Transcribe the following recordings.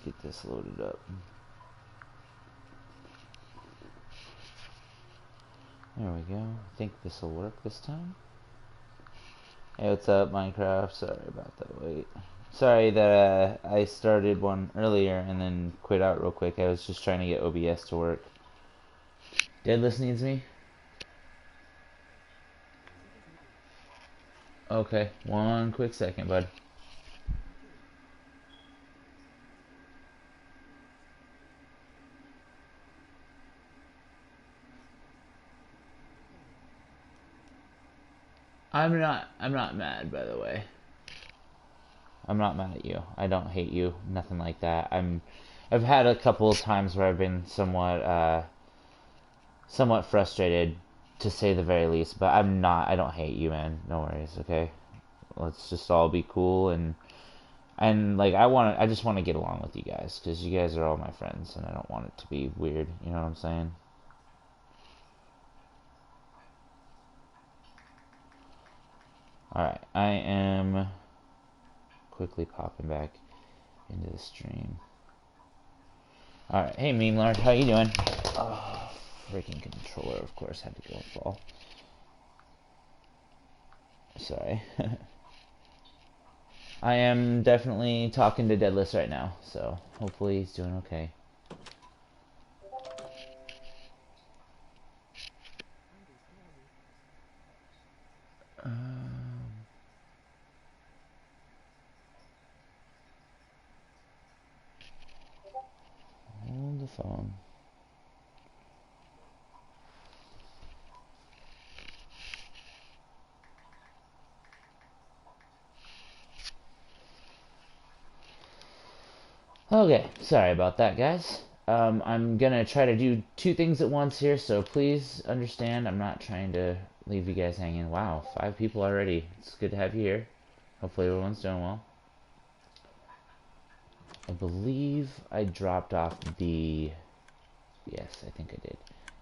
get this loaded up. There we go. I think this will work this time. Hey, what's up, Minecraft? Sorry about that wait. Sorry that I started one earlier and then quit out real quick. I was just trying to get OBS to work. Deadless needs me? Okay, one quick second, bud. I'm not mad, by the way. I'm not mad at you. I don't hate you. Nothing like that. I've had a couple of times where I've been somewhat frustrated, to say the very least, but I'm not. I don't hate you, man. No worries, okay? Let's just all be cool and like I just want to get along with you guys because you guys are all my friends and I don't want it to be weird. You know what I'm saying? All right, I am quickly popping back into the stream. All right, hey Meme Lord, how you doing? Oh, freaking controller, of course, had to go fall. Sorry. I am definitely talking to Deadless right now, so hopefully he's doing okay. Hold the phone. Okay, sorry about that, guys. I'm gonna try to do two things at once here, so please understand I'm not trying to leave you guys hanging. Wow, 5 people already. It's good to have you here. Hopefully everyone's doing well. I believe I dropped off the... Yes, I think I did.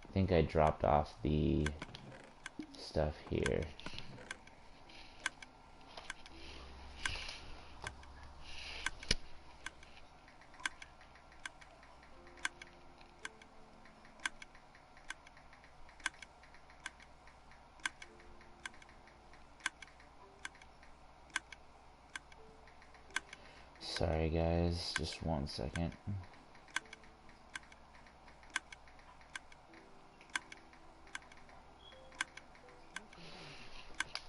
I think I dropped off the stuff here. Sorry guys, just 1 second.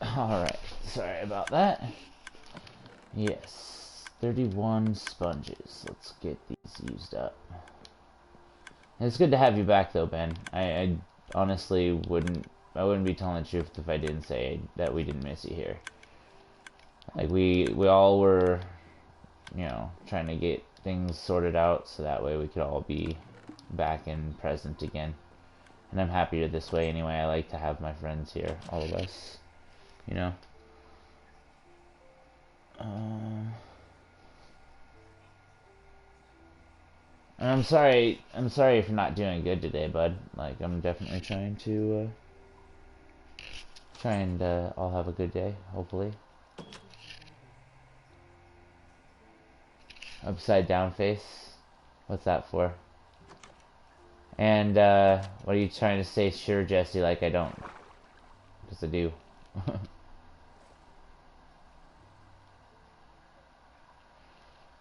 Alright, sorry about that. Yes, 31 sponges. Let's get these used up. It's good to have you back though, Ben. I honestly I wouldn't be telling the truth if I didn't say that we didn't miss you here. Like we all were, you know, trying to get things sorted out so that way we could all be back and present again. And I'm happier this way anyway. I like to have my friends here, all of us, you know. And I'm sorry if you're not doing good today, bud. Like, I'm definitely trying to all have a good day, hopefully. Upside down face? What's that for? And, what are you trying to say? Sure, Jesse, like I don't. Because I do.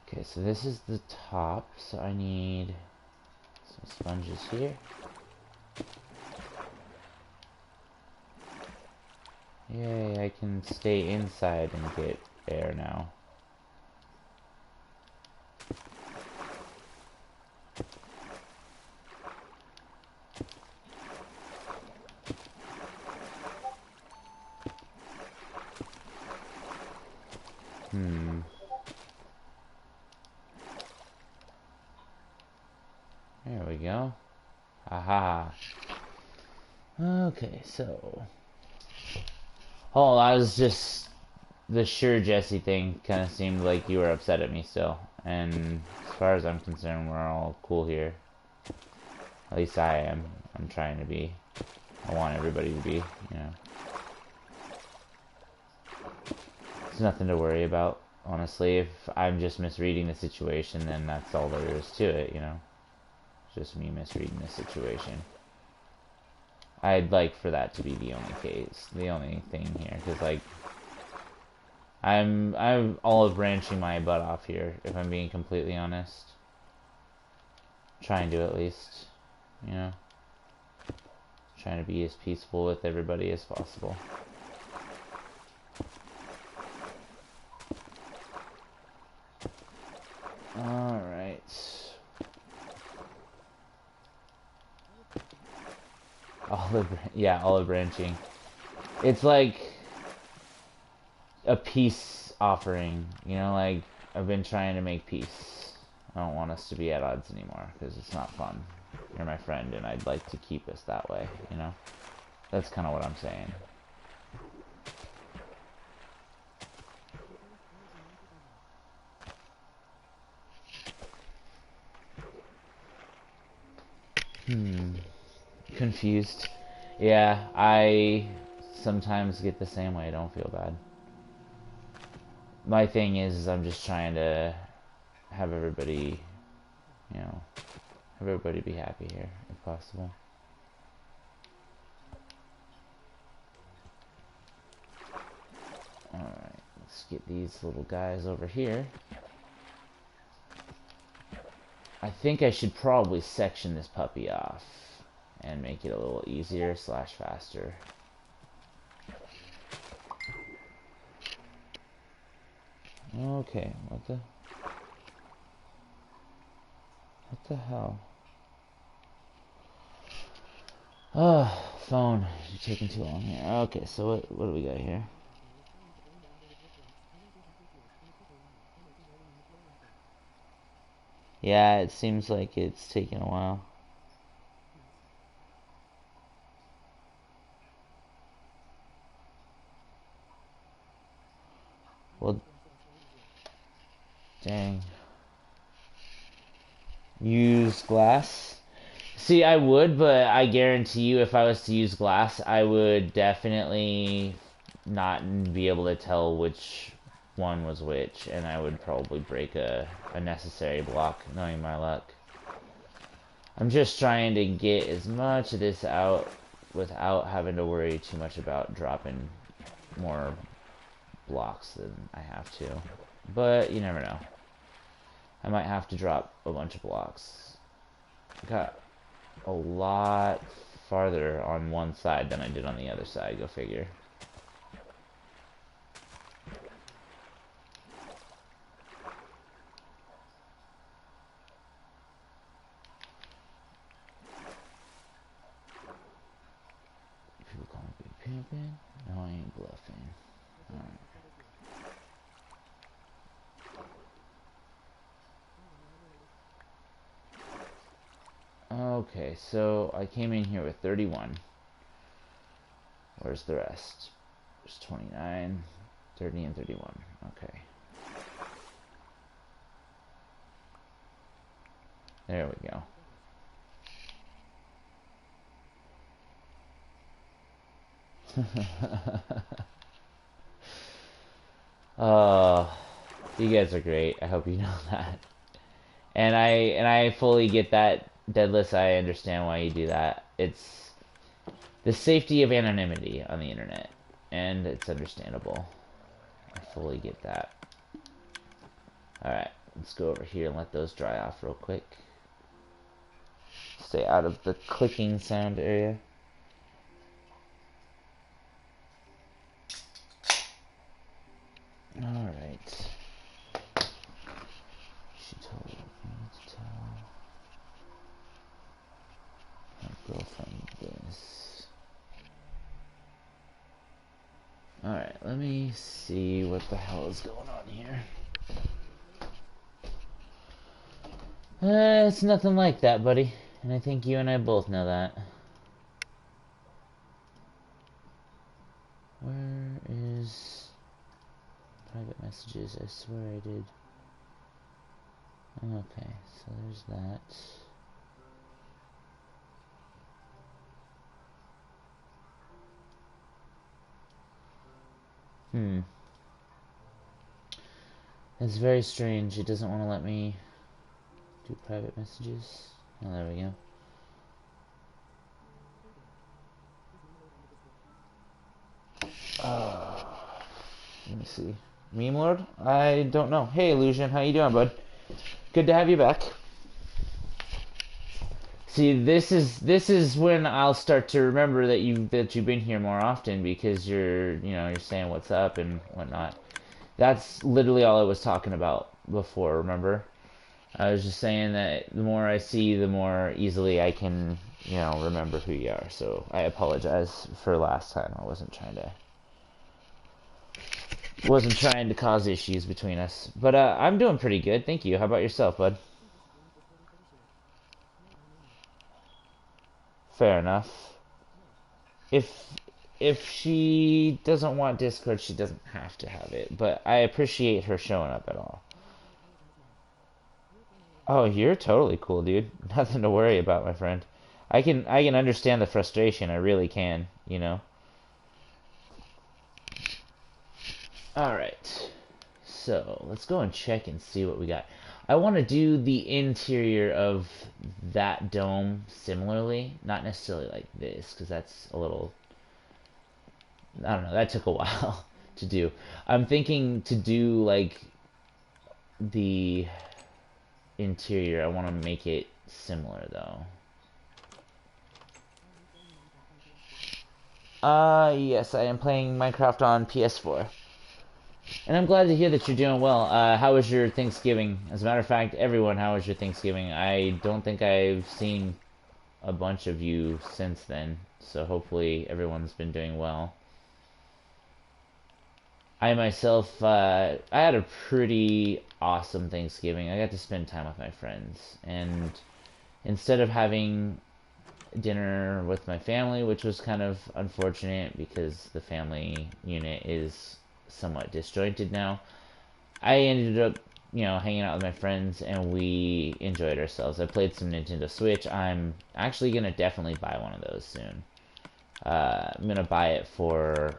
Okay, so this is the top, so I need some sponges here. Yay, I can stay inside and get air now. There we go. Aha. Okay, so... Oh, I was just... The sure Jesse thing kind of seemed like you were upset at me still. And as far as I'm concerned, we're all cool here. At least I am. I'm trying to be. I want everybody to be, you know. There's nothing to worry about. Honestly, if I'm just misreading the situation, then that's all there is to it, you know? It's just me misreading the situation. I'd like for that to be the only case, the only thing here, because, like, I'm olive branching my butt off here, if I'm being completely honest. Trying to, at least, you know? Trying to be as peaceful with everybody as possible. Alright. Olive branching. It's like a peace offering, you know, like, I've been trying to make peace. I don't want us to be at odds anymore, because it's not fun. You're my friend, and I'd like to keep us that way, you know? That's kind of what I'm saying. Confused. Yeah, I sometimes get the same way. Don't feel bad. My thing is I'm just trying to have everybody, you know, have everybody be happy here, if possible. Alright, let's get these little guys over here. I think I should probably section this puppy off and make it a little easier / faster. Okay, what the hell? Oh, phone. You're taking too long here. Okay, so what do we got here? Yeah, it seems like it's taking a while. Well, dang. Use glass? See, I would, but I guarantee you if I was to use glass, I would definitely not be able to tell which one was which, and I would probably break a necessary block, knowing my luck. I'm just trying to get as much of this out without having to worry too much about dropping more blocks than I have to. But you never know. I might have to drop a bunch of blocks. Got a lot farther on one side than I did on the other side, go figure. People call me Big Pimpin'? No, I ain't bluffing. Alright. Okay, so I came in here with 31. Where's the rest? There's 29, 30, and 31. Okay. There we go. Oh, you guys are great. I hope you know that. And I fully get that, Deadless. I understand why you do that. It's the safety of anonymity on the internet, and it's understandable. I fully get that. Alright, let's go over here and let those dry off real quick. Stay out of the clicking sound area. Alright. She told me to tell my girlfriend this. Alright, let me see what the hell is going on here. It's nothing like that, buddy. And I think you and I both know that. Where is private messages? I swear I did. Okay, so there's that. It's very strange. It doesn't want to let me do private messages. Oh, there we go. Let me see. Meme Lord? I don't know. Hey, Illusion, how you doing, bud? Good to have you back. See, this is when I'll start to remember that you've been here more often because you're saying what's up and whatnot. That's literally all I was talking about before, remember? I was just saying that the more I see, the more easily I can, remember who you are. So I apologize for last time. I wasn't trying to cause issues between us. But I'm doing pretty good, thank you. How about yourself, bud? Fair enough. If if she doesn't want Discord, she doesn't have to have it. But I appreciate her showing up at all. Oh, you're totally cool, dude. Nothing to worry about, my friend. I can understand the frustration. I really can. All right. So, let's go and check and see what we got. I want to do the interior of that dome similarly, not necessarily like this cuz that's a little I don't know, that took a while to do. I'm thinking to do like the interior. I want to make it similar though. Yes, I am playing Minecraft on PS4. And I'm glad to hear that you're doing well. How was your Thanksgiving? As a matter of fact, everyone, how was your Thanksgiving? I don't think I've seen a bunch of you since then, so hopefully everyone's been doing well. I myself, I had a pretty awesome Thanksgiving. I got to spend time with my friends, and instead of having dinner with my family, which was kind of unfortunate because the family unit is somewhat disjointed now. I ended up, hanging out with my friends and we enjoyed ourselves. I played some Nintendo Switch. I'm actually gonna definitely buy one of those soon. I'm gonna buy it for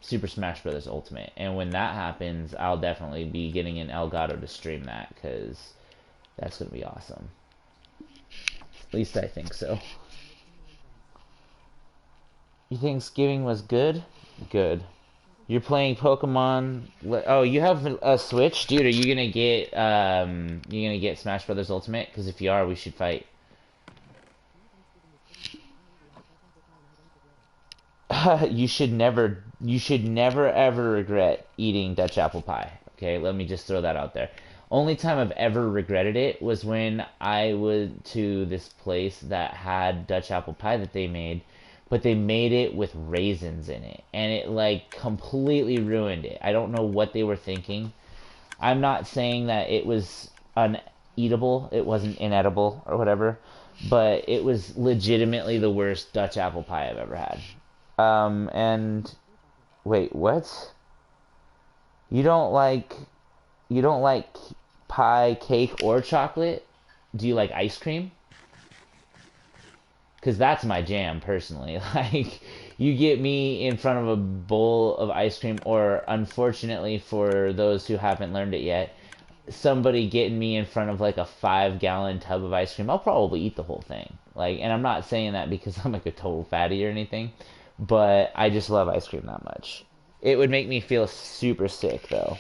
Super Smash Bros. Ultimate, and when that happens, I'll definitely be getting an Elgato to stream that because that's gonna be awesome. At least I think so. Your Thanksgiving was good? Good. You're playing Pokemon. Oh, you have a Switch, dude. Are you gonna get Smash Brothers Ultimate? Because if you are, we should fight. You should never ever regret eating Dutch apple pie. Okay, let me just throw that out there. Only time I've ever regretted it was when I went to this place that had Dutch apple pie that they made, but they made it with raisins in it, and it like completely ruined it. I don't know what they were thinking. I'm not saying that it was uneatable, it wasn't inedible or whatever, but it was legitimately the worst Dutch apple pie I've ever had. And wait, what? You don't like you don't like pie, cake, or chocolate? Do you like ice cream? Because that's my jam personally. Like, you get me in front of a bowl of ice cream, or unfortunately for those who haven't learned it yet, somebody getting me in front of like a 5 gallon tub of ice cream, I'll probably eat the whole thing. Like, and I'm not saying that because I'm like a total fatty or anything, but I just love ice cream that much. It would make me feel super sick though.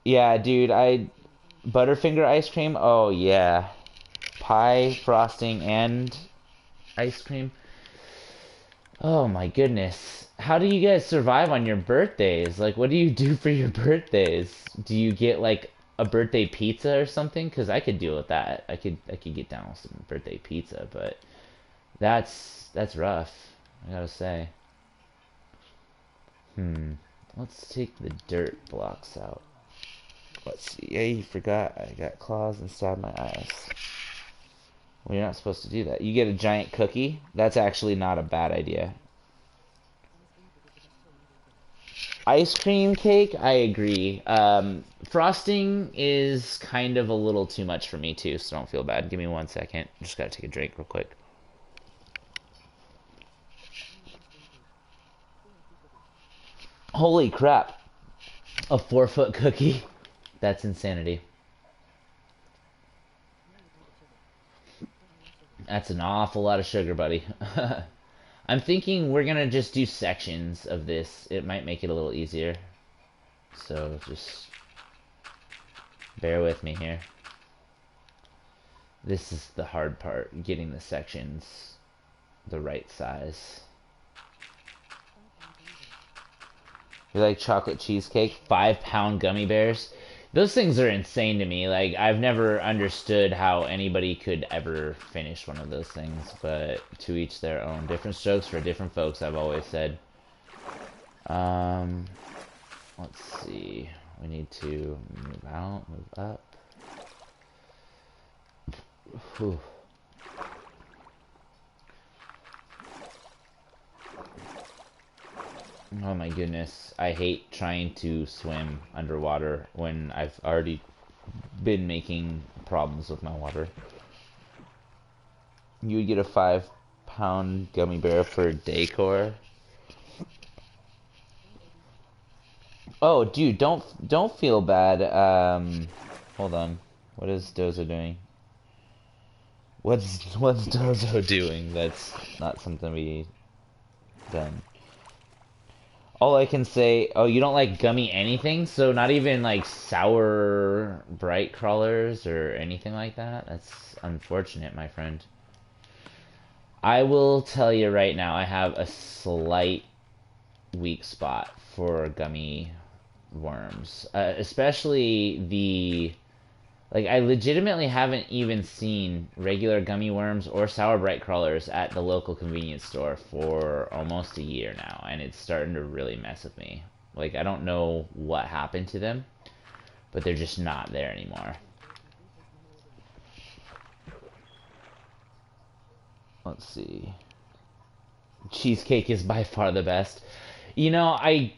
Yeah, dude, I Butterfinger ice cream. Oh yeah, pie frosting and ice cream. Oh my goodness. How do you guys survive on your birthdays? Like, what do you do for your birthdays? Do you get like a birthday pizza or something? Because I could deal with that. I could get down with some birthday pizza, but that's rough. I gotta say. Let's take the dirt blocks out. Let's see. Yeah, you forgot. I got claws inside my eyes. Well, you're not supposed to do that. You get a giant cookie. That's actually not a bad idea. Ice cream cake, I agree. Frosting is kind of a little too much for me too, so don't feel bad. Give me 1 second. Just gotta take a drink real quick. Holy crap. A 4-foot cookie. That's insanity. That's an awful lot of sugar, buddy. I'm thinking we're gonna just do sections of this. It might make it a little easier. So just bear with me here. This is the hard part, getting the sections the right size. You like chocolate cheesecake? 5-pound gummy bears? Those things are insane to me. Like, I've never understood how anybody could ever finish one of those things, but to each their own. Different strokes for different folks, I've always said. Let's see. We need to move out, move up. Whew. Oh my goodness. I hate trying to swim underwater when I've already been making problems with my water. You would get a 5-pound gummy bear for decor. Oh, dude, don't feel bad. Hold on. What is Dozo doing? What's Dozo doing? That's not something we done. All I can say, oh, you don't like gummy anything? So not even like sour bright crawlers or anything like that? That's unfortunate, my friend. I will tell you right now, I have a slight weak spot for gummy worms. Especially the... Like, I legitimately haven't even seen regular gummy worms or sour bright crawlers at the local convenience store for almost a year now, and it's starting to really mess with me. Like, I don't know what happened to them, but they're just not there anymore. Let's see. Cheesecake is by far the best. You know, I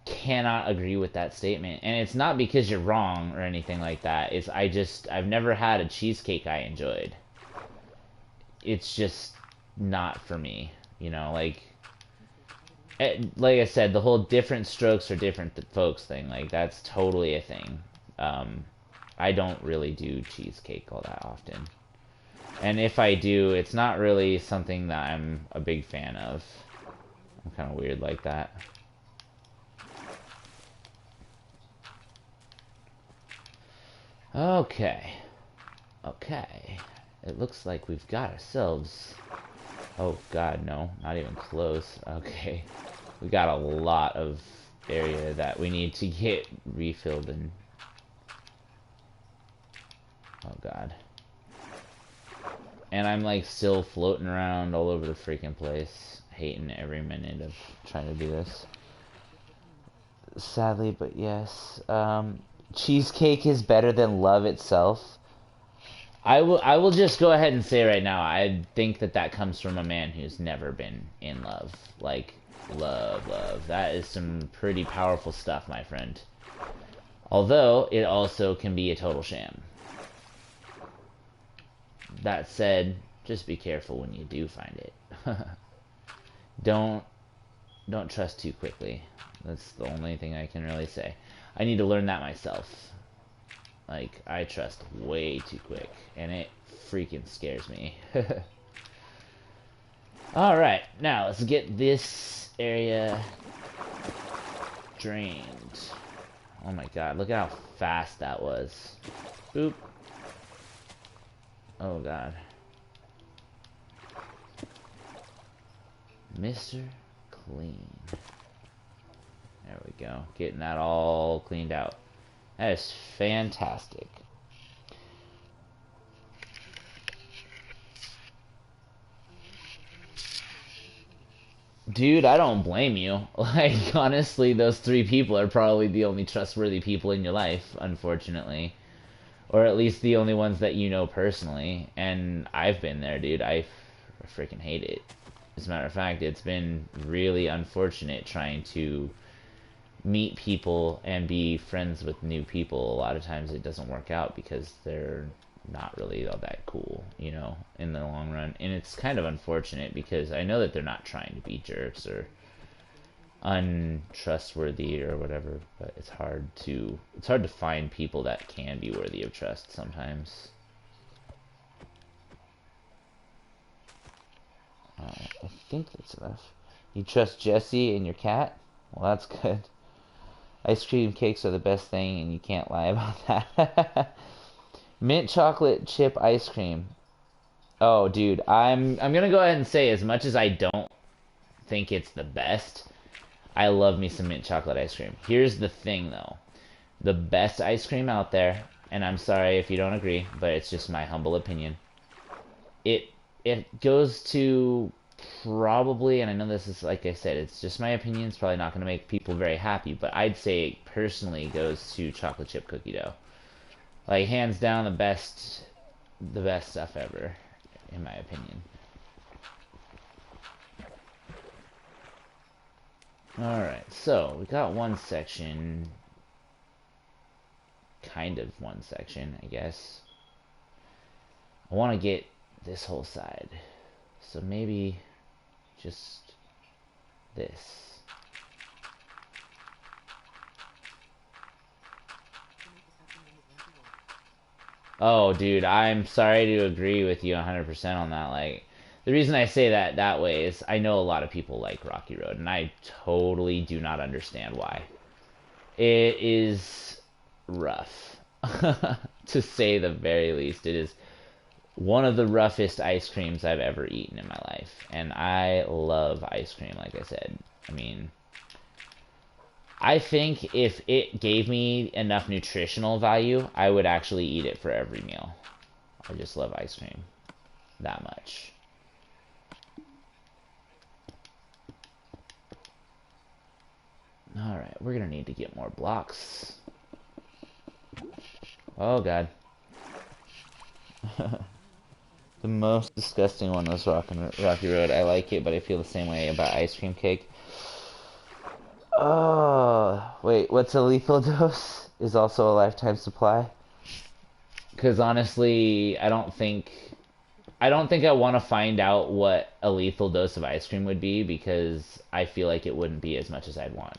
cannot agree with that statement, and it's not because you're wrong or anything like that. I've never had a cheesecake I enjoyed. It's just not for me, you know. Like I said, the whole different strokes for different folks thing, like, that's totally a thing. I don't really do cheesecake all that often, and if I do, it's not really something that I'm a big fan of. I'm kind of weird like that. Okay. Okay. It looks like we've got ourselves... Oh god, no. Not even close. Okay. We got a lot of area that we need to get refilled in. Oh god. And I'm like still floating around all over the freaking place. Hating every minute of trying to do this. Sadly, but yes. Cheesecake is better than love itself. I will just go ahead and say right now, I think that comes from a man who's never been in love. Like, love. That is some pretty powerful stuff, my friend. Although, it also can be a total sham. That said, just be careful when you do find it. Don't trust too quickly. That's the only thing I can really say. I need to learn that myself. Like, I trust way too quick, and it freaking scares me. Alright, now let's get this area drained. Oh my god, look at how fast that was. Boop. Oh god. Mr. Clean. There we go. Getting that all cleaned out. That is fantastic. Dude, I don't blame you. Like, honestly, those 3 people are probably the only trustworthy people in your life, unfortunately. Or at least the only ones that you know personally. And I've been there, dude. I freaking hate it. As a matter of fact, it's been really unfortunate trying to meet people and be friends with new people. A lot of times it doesn't work out because they're not really all that cool, you know, in the long run. And it's kind of unfortunate because I know that they're not trying to be jerks or untrustworthy or whatever, but it's hard to find people that can be worthy of trust sometimes. I think that's enough. You trust Jesse and your cat? Well, that's good. Ice cream cakes are the best thing, and you can't lie about that. Mint chocolate chip ice cream. Oh, dude, I'm gonna go ahead and say, as much as I don't think it's the best, I love me some mint chocolate ice cream. Here's the thing, though. The best ice cream out there, and I'm sorry if you don't agree, but it's just my humble opinion. It goes to probably, and I know this is, like I said, it's just my opinion. It's probably not going to make people very happy, but I'd say it personally goes to chocolate chip cookie dough. Like, hands down, the best stuff ever, in my opinion. Alright, so we got one section, kind of one section, I guess. I want to get this whole side, so maybe just this. Oh, dude, I'm sorry to agree with you 100% on that. Like, the reason I say that way is I know a lot of people like Rocky Road, and I totally do not understand why. It is rough, to say the very least. It is one of the roughest ice creams I've ever eaten in my life, and I love ice cream, like I said. I mean, I think if it gave me enough nutritional value, I would actually eat it for every meal. I just love ice cream that much. Alright, we're gonna need to get more blocks. Oh god. The most disgusting one was Rocky Road. I like it, but I feel the same way about ice cream cake. Oh, wait, what's a lethal dose? Is also a lifetime supply? Because honestly, I don't think I want to find out what a lethal dose of ice cream would be, because I feel like it wouldn't be as much as I'd want.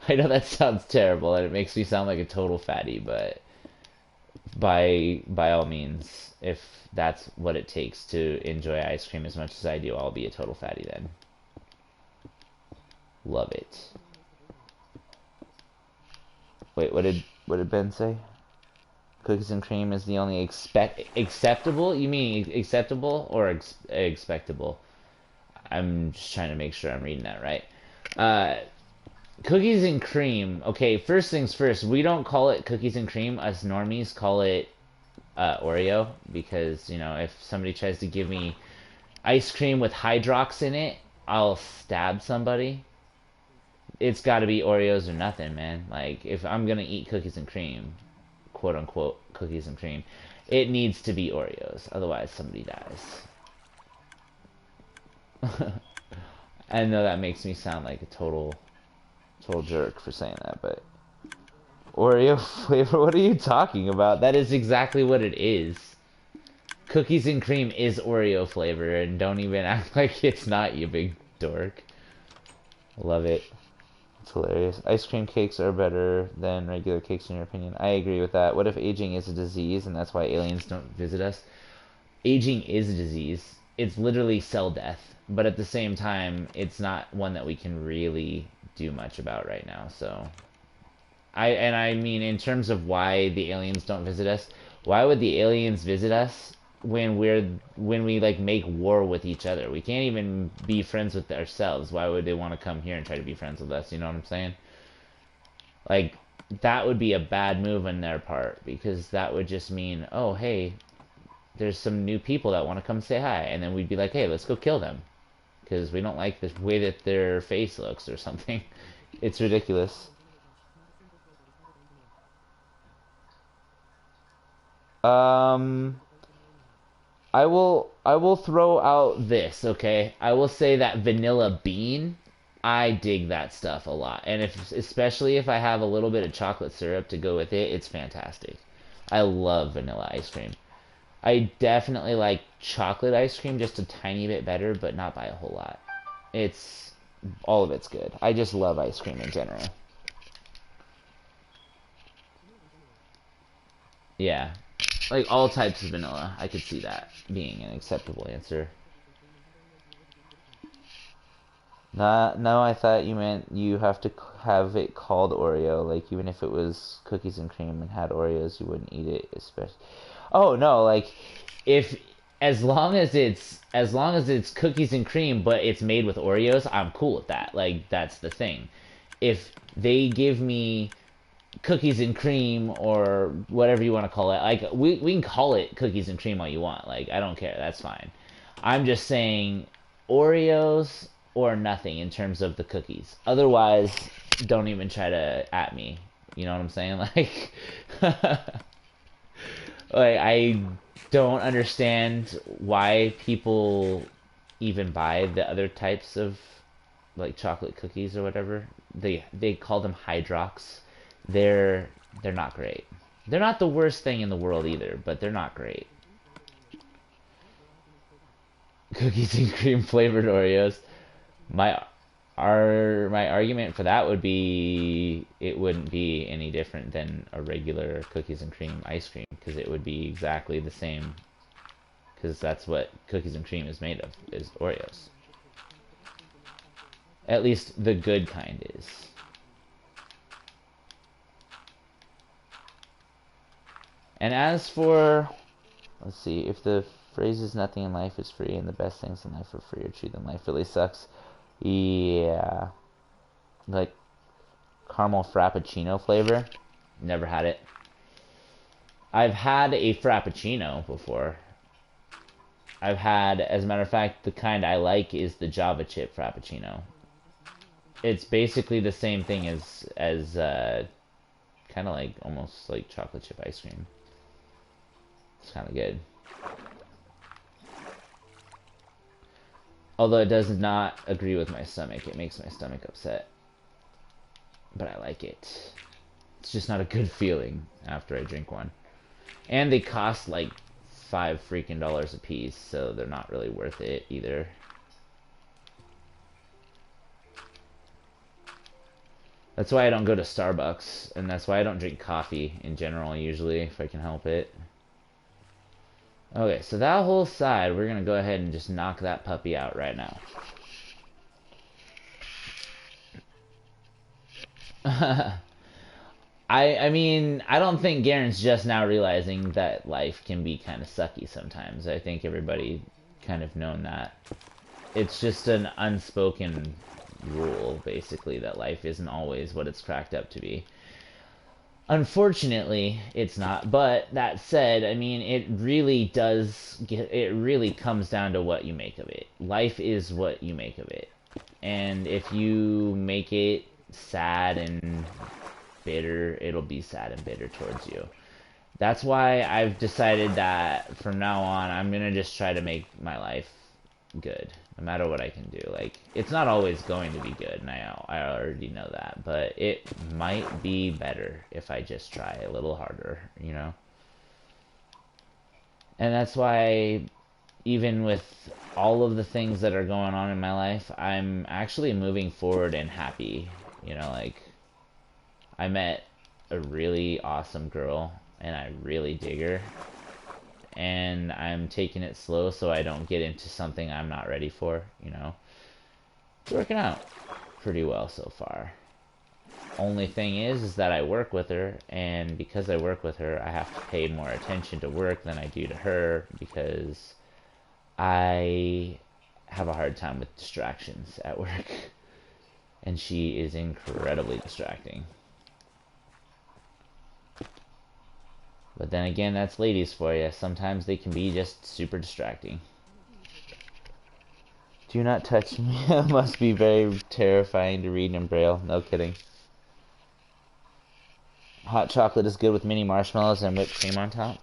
I know that sounds terrible and it makes me sound like a total fatty, but by all means, if that's what it takes to enjoy ice cream as much as I do, I'll be a total fatty then. Love it. Wait, what did Ben say? Cookies and cream is the only acceptable? You mean acceptable or expectable? I'm just trying to make sure I'm reading that right. Uh, Cookies and cream. Okay, first things first. We don't call it cookies and cream. Us normies call it Oreo, because, you know, if somebody tries to give me ice cream with Hydrox in it, I'll stab somebody. It's got to be Oreos or nothing, man. Like, if I'm gonna eat cookies and cream, quote unquote cookies and cream, it needs to be Oreos. Otherwise, somebody dies. I know that makes me sound like a total jerk for saying that, but Oreo flavor, what are you talking about? That is exactly what it is. Cookies and cream is Oreo flavor, and don't even act like it's not, you big dork. Love it. It's hilarious. Ice cream cakes are better than regular cakes in your opinion. I agree with that. What if aging is a disease and that's why aliens don't visit us? Aging is a disease. It's literally cell death, but at the same time, it's not one that we can really do much about right now. So I mean, in terms of why the aliens don't visit us, why would the aliens visit us when we like make war with each other? We can't even be friends with ourselves. Why would they want to come here and try to be friends with us? You know what I'm saying? Like, that would be a bad move on their part, because that would just mean, oh hey, there's some new people that want to come say hi, and then we'd be like, hey, let's go kill them because we don't like the way that their face looks or something. It's ridiculous. Um, I will throw out this, okay? I will say that vanilla bean, I dig that stuff a lot. And if especially if I have a little bit of chocolate syrup to go with it, it's fantastic. I love vanilla ice cream. I definitely like chocolate ice cream just a tiny bit better, but not by a whole lot. It's all of it's good. I just love ice cream in general. Yeah, like all types of vanilla. I could see that being an acceptable answer. No, I thought you meant you have to have it called Oreo. Like even if it was cookies and cream and had Oreos, you wouldn't eat it. Especially, oh no, like if as long as it's cookies and cream, but it's made with Oreos, I'm cool with that. Like that's the thing. If they give me cookies and cream or whatever you want to call it, like we can call it cookies and cream all you want. Like I don't care. That's fine. I'm just saying Oreos or nothing in terms of the cookies. Otherwise, don't even try to at me. You know what I'm saying? Like I don't understand why people even buy the other types of like chocolate cookies or whatever. They call them Hydrox. They're they're not great. They're not the worst thing in the world either, but they're not great. Cookies and cream flavored Oreos. My my argument for that would be it wouldn't be any different than a regular cookies and cream ice cream because it would be exactly the same because that's what cookies and cream is made of is Oreos. At least the good kind is. And as for let's see, if the phrase is nothing in life is free and the best things in life are free or true, then life really sucks. Yeah. Like caramel frappuccino flavor. Never had it. I've had a frappuccino before. I've had, as a matter of fact, the kind I like is the Java chip frappuccino. It's basically the same thing as kind of like almost like chocolate chip ice cream. It's kind of good. Although it does not agree with my stomach. It makes my stomach upset. But I like it. It's just not a good feeling after I drink one. And they cost like $5 freaking a piece, so they're not really worth it either. That's why I don't go to Starbucks, and that's why I don't drink coffee in general usually, if I can help it. Okay, so that whole side, we're gonna go ahead and just knock that puppy out right now. I mean, I don't think Garen's just now realizing that life can be kind of sucky sometimes. I think everybody kind of known that. It's just an unspoken rule, basically, that life isn't always what it's cracked up to be. Unfortunately, it's not. But that said, I mean, it really comes down to what you make of it. Life is what you make of it. And if you make it sad and bitter, it'll be sad and bitter towards you. That's why I've decided that from now on, I'm gonna just try to make my life good, no matter what I can do. Like, it's not always going to be good, and I already know that, but it might be better if I just try a little harder, you know? And that's why, even with all of the things that are going on in my life, I'm actually moving forward and happy. You know, like, I met a really awesome girl, and I really dig her. And I'm taking it slow so I don't get into something I'm not ready for, you know. It's working out pretty well so far. Only thing is that I work with her, and because I work with her, I have to pay more attention to work than I do to her because I have a hard time with distractions at work. And she is incredibly distracting. But then again, that's ladies for you. Sometimes they can be just super distracting. Do not touch me. It must be very terrifying to read in Braille. No kidding. Hot chocolate is good with mini marshmallows and whipped cream on top.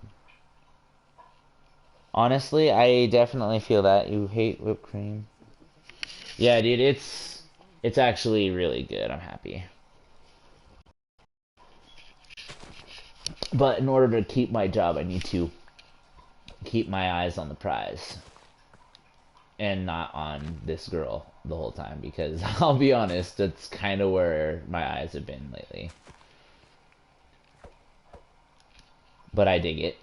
Honestly, I definitely feel that. You hate whipped cream. Yeah, dude, it's actually really good. I'm happy. But in order to keep my job, I need to keep my eyes on the prize. and not on this girl the whole time, because I'll be honest, that's kind of where my eyes have been lately. But I dig it.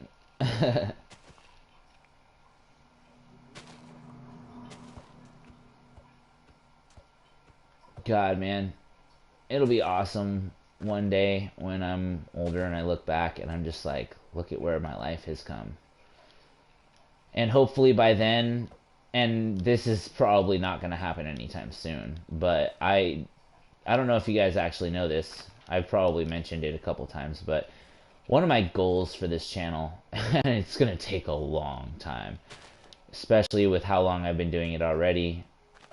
God, man, it'll be awesome one day when I'm older and I look back and I'm just like, look at where my life has come. And hopefully by then, and this is probably not going to happen anytime soon, but I don't know if you guys actually know this. I've probably mentioned it a couple times, but one of my goals for this channel, and it's going to take a long time, especially with how long I've been doing it already.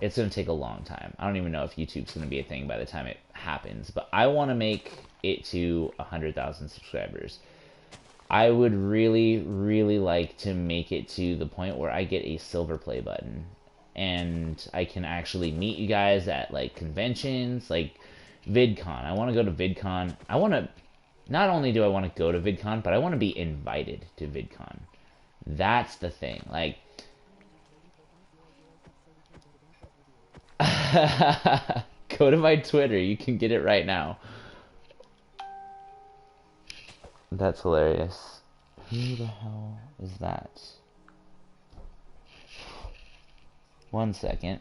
It's going to take a long time. I don't even know if YouTube's going to be a thing by the time it happens, but I want to make it to 100,000 subscribers. I would really, really like to make it to the point where I get a silver play button and I can actually meet you guys at like conventions, like VidCon. I want to go to VidCon. I want to, not only do I want to go to VidCon, but I want to be invited to VidCon. That's the thing. Like, go to my Twitter. You can get it right now. That's hilarious. Who the hell is that? One second.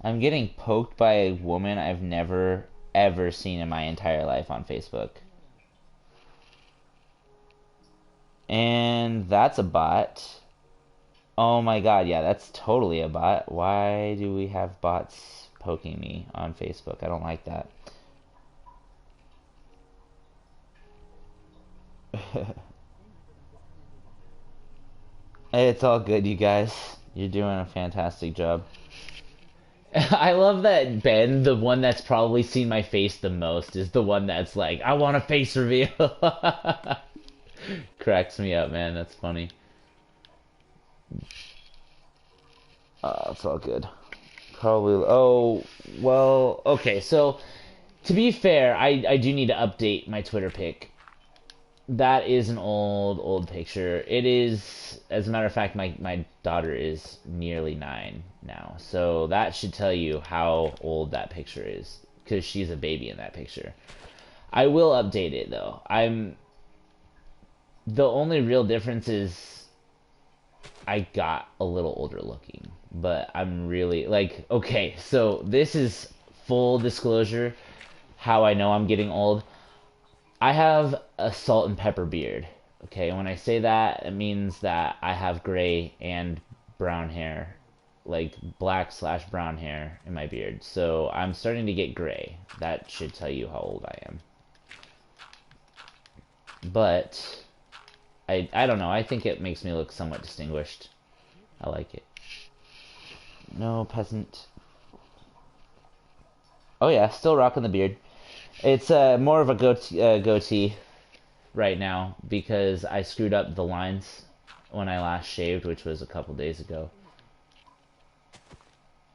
I'm getting poked by a woman I've never, ever seen in my entire life on Facebook. And that's a bot. Oh my god, yeah, that's totally a bot. Why do we have bots poking me on Facebook? I don't like that. It's all good, you guys. You're doing a fantastic job. I love that Ben, the one that's probably seen my face the most, is the one that's like, I want a face reveal. Cracks me up, man. That's funny. It's all good. Probably. Oh, well, okay. So, to be fair, I do need to update my Twitter pic. That is an old picture. It is, as a matter of fact, my daughter is nearly 9 now. So that should tell you how old that picture is, because she's a baby in that picture. I will update it though. The only real difference is I got a little older looking, but I'm really like, okay, so this is full disclosure how I know I'm getting old. I have a salt and pepper beard. Okay, when I say that, it means that I have gray and brown hair, like black/brown hair in my beard. So I'm starting to get gray. That should tell you how old I am. But I don't know. I think it makes me look somewhat distinguished. I like it. No, peasant. Oh yeah, still rocking the beard. It's more of a goatee right now because I screwed up the lines when I last shaved, which was a couple days ago.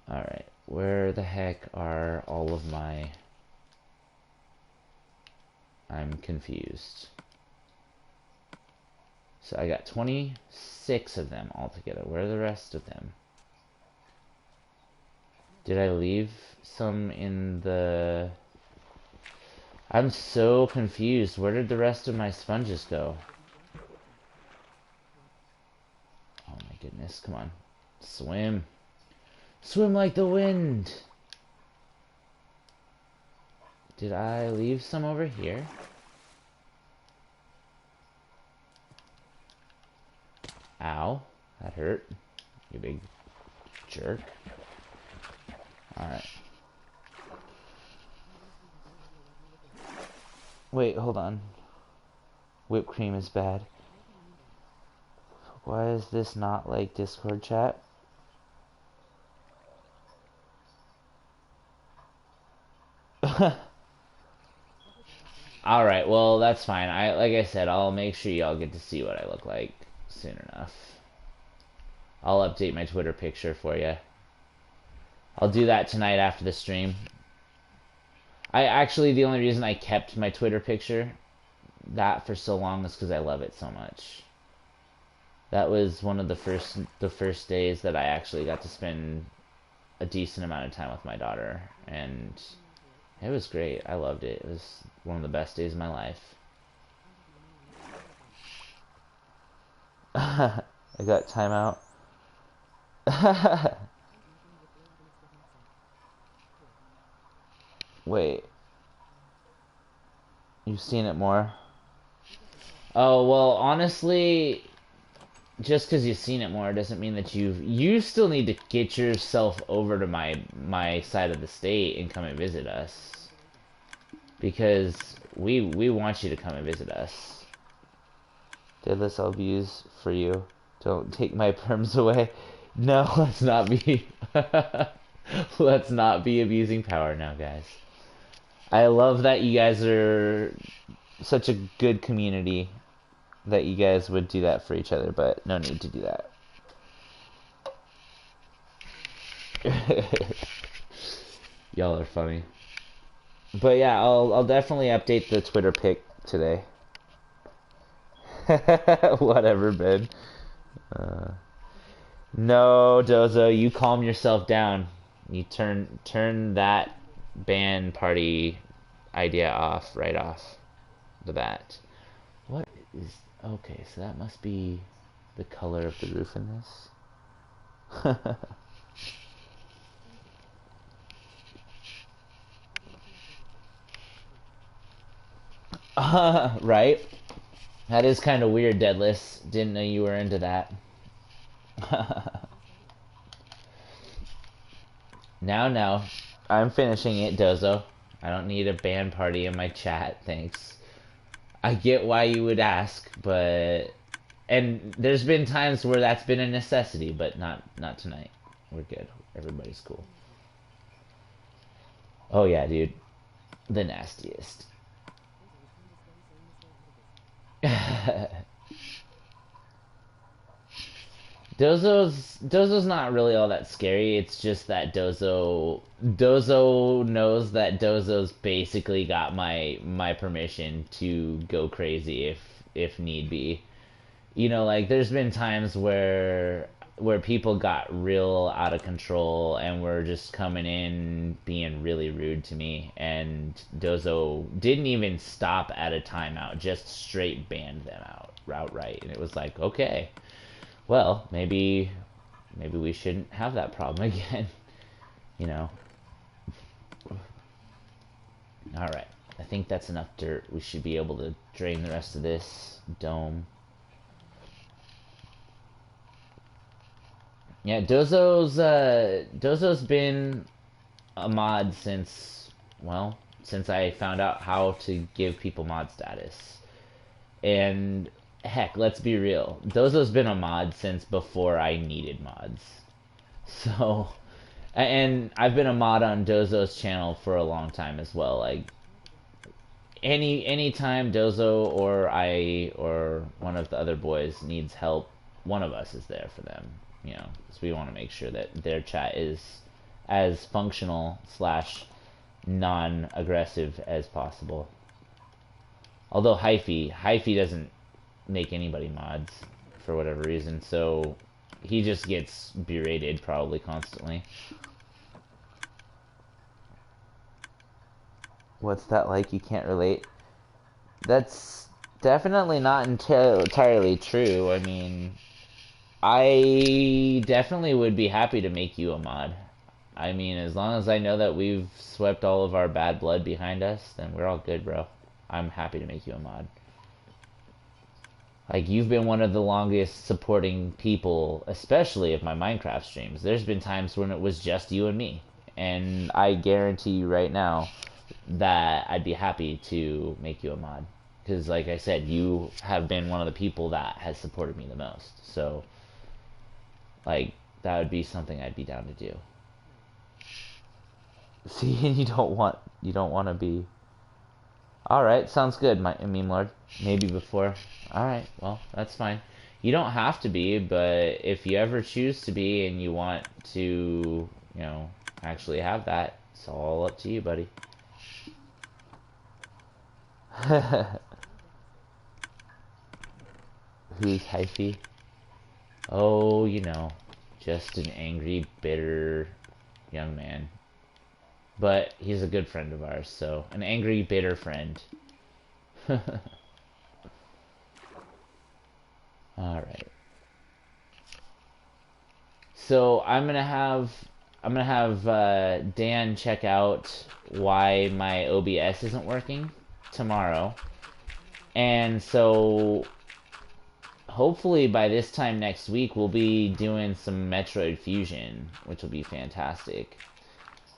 Alright, where the heck are all of my... I'm confused. So I got 26 of them altogether. Where are the rest of them? Did I leave some in the... I'm so confused. Where did the rest of my sponges go? Oh my goodness, come on. Swim. Swim like the wind. Did I leave some over here? Ow. That hurt. You big jerk. Alright. Wait, hold on. Whipped cream is bad. Why is this not like Discord chat? Alright, well, that's fine. Like I said, I'll make sure y'all get to see what I look like soon enough. I'll update my Twitter picture for you. I'll do that tonight after the stream. The only reason I kept my Twitter picture that for so long is because I love it so much. That was one of the first days that I actually got to spend a decent amount of time with my daughter, and it was great. I loved it. It was one of the best days of my life. I got timeout. Wait, you've seen it more? Oh, well, honestly, just because you've seen it more doesn't mean that you still need to get yourself over to my side of the state and come and visit us, because we want you to come and visit us. Deadless I'll abuse for you. Don't take my perms away. No, let's not be let's not be abusing power now, guys. I love that you guys are such a good community that you guys would do that for each other, but no need to do that. Y'all are funny. But yeah, I'll definitely update the Twitter pic today. Whatever, Ben. No, Dozo, you calm yourself down. You turn that band party idea off right off the bat. What is okay? So that must be the color of the roof in this. Right? That is kind of weird, Deadless. Didn't know you were into that. Now, I'm finishing it, Dozo. I don't need a band party in my chat, thanks. I get why you would ask, but... And there's been times where that's been a necessity, but not tonight. We're good. Everybody's cool. Oh yeah, dude. The nastiest. Dozo's not really all that scary. It's just that Dozo knows that Dozo's basically got my permission to go crazy if need be. You know, like there's been times where people got real out of control and were just coming in being really rude to me, and Dozo didn't even stop at a timeout, just straight banned them outright. And it was like, okay, well, maybe we shouldn't have that problem again. You know. All right. I think that's enough dirt. We should be able to drain the rest of this dome. Yeah, Dozo's been a mod since I found out how to give people mod status. And heck, let's be real. Dozo's been a mod since before I needed mods. So, and I've been a mod on Dozo's channel for a long time as well. Like any time Dozo or I or one of the other boys needs help, one of us is there for them. You know, so we want to make sure that their chat is as functional slash non-aggressive as possible. Although Hyphy doesn't make anybody mods for whatever reason, so he just gets berated probably constantly. What's that like? You can't relate? That's definitely not entirely true. I mean, I definitely would be happy to make you a mod. I mean, as long as I know that we've swept all of our bad blood behind us, then we're all good, bro. I'm happy to make you a mod. Like, you've been one of the longest supporting people, especially of my Minecraft streams. There's been times when it was just you and me. And I guarantee you right now that I'd be happy to make you a mod. Because, like I said, you have been one of the people that has supported me the most. So, like, that would be something I'd be down to do. See, you don't want to be... Alright, sounds good, my meme lord. Maybe before. Alright, well, that's fine. You don't have to be, but if you ever choose to be and you want to, you know, actually have that, it's all up to you, buddy. Who's Hyphy? Oh, you know, just an angry, bitter young man. But he's a good friend of ours, so an angry, bitter friend. Alright. So I'm gonna have Dan check out why my OBS isn't working tomorrow. And so hopefully by this time next week we'll be doing some Metroid Fusion, which will be fantastic.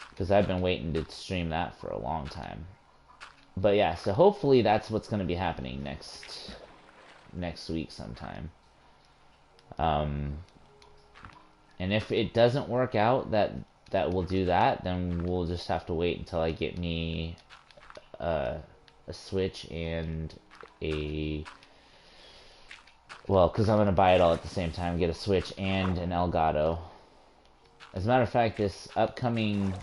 Because I've been waiting to stream that for a long time. But yeah, so hopefully that's what's going to be happening next week sometime. Um, and if it doesn't work out that we'll do that, then we'll just have to wait until I get me a Switch and a because I'm gonna buy it all at the same time, get a Switch and an Elgato. As a matter of fact, this upcoming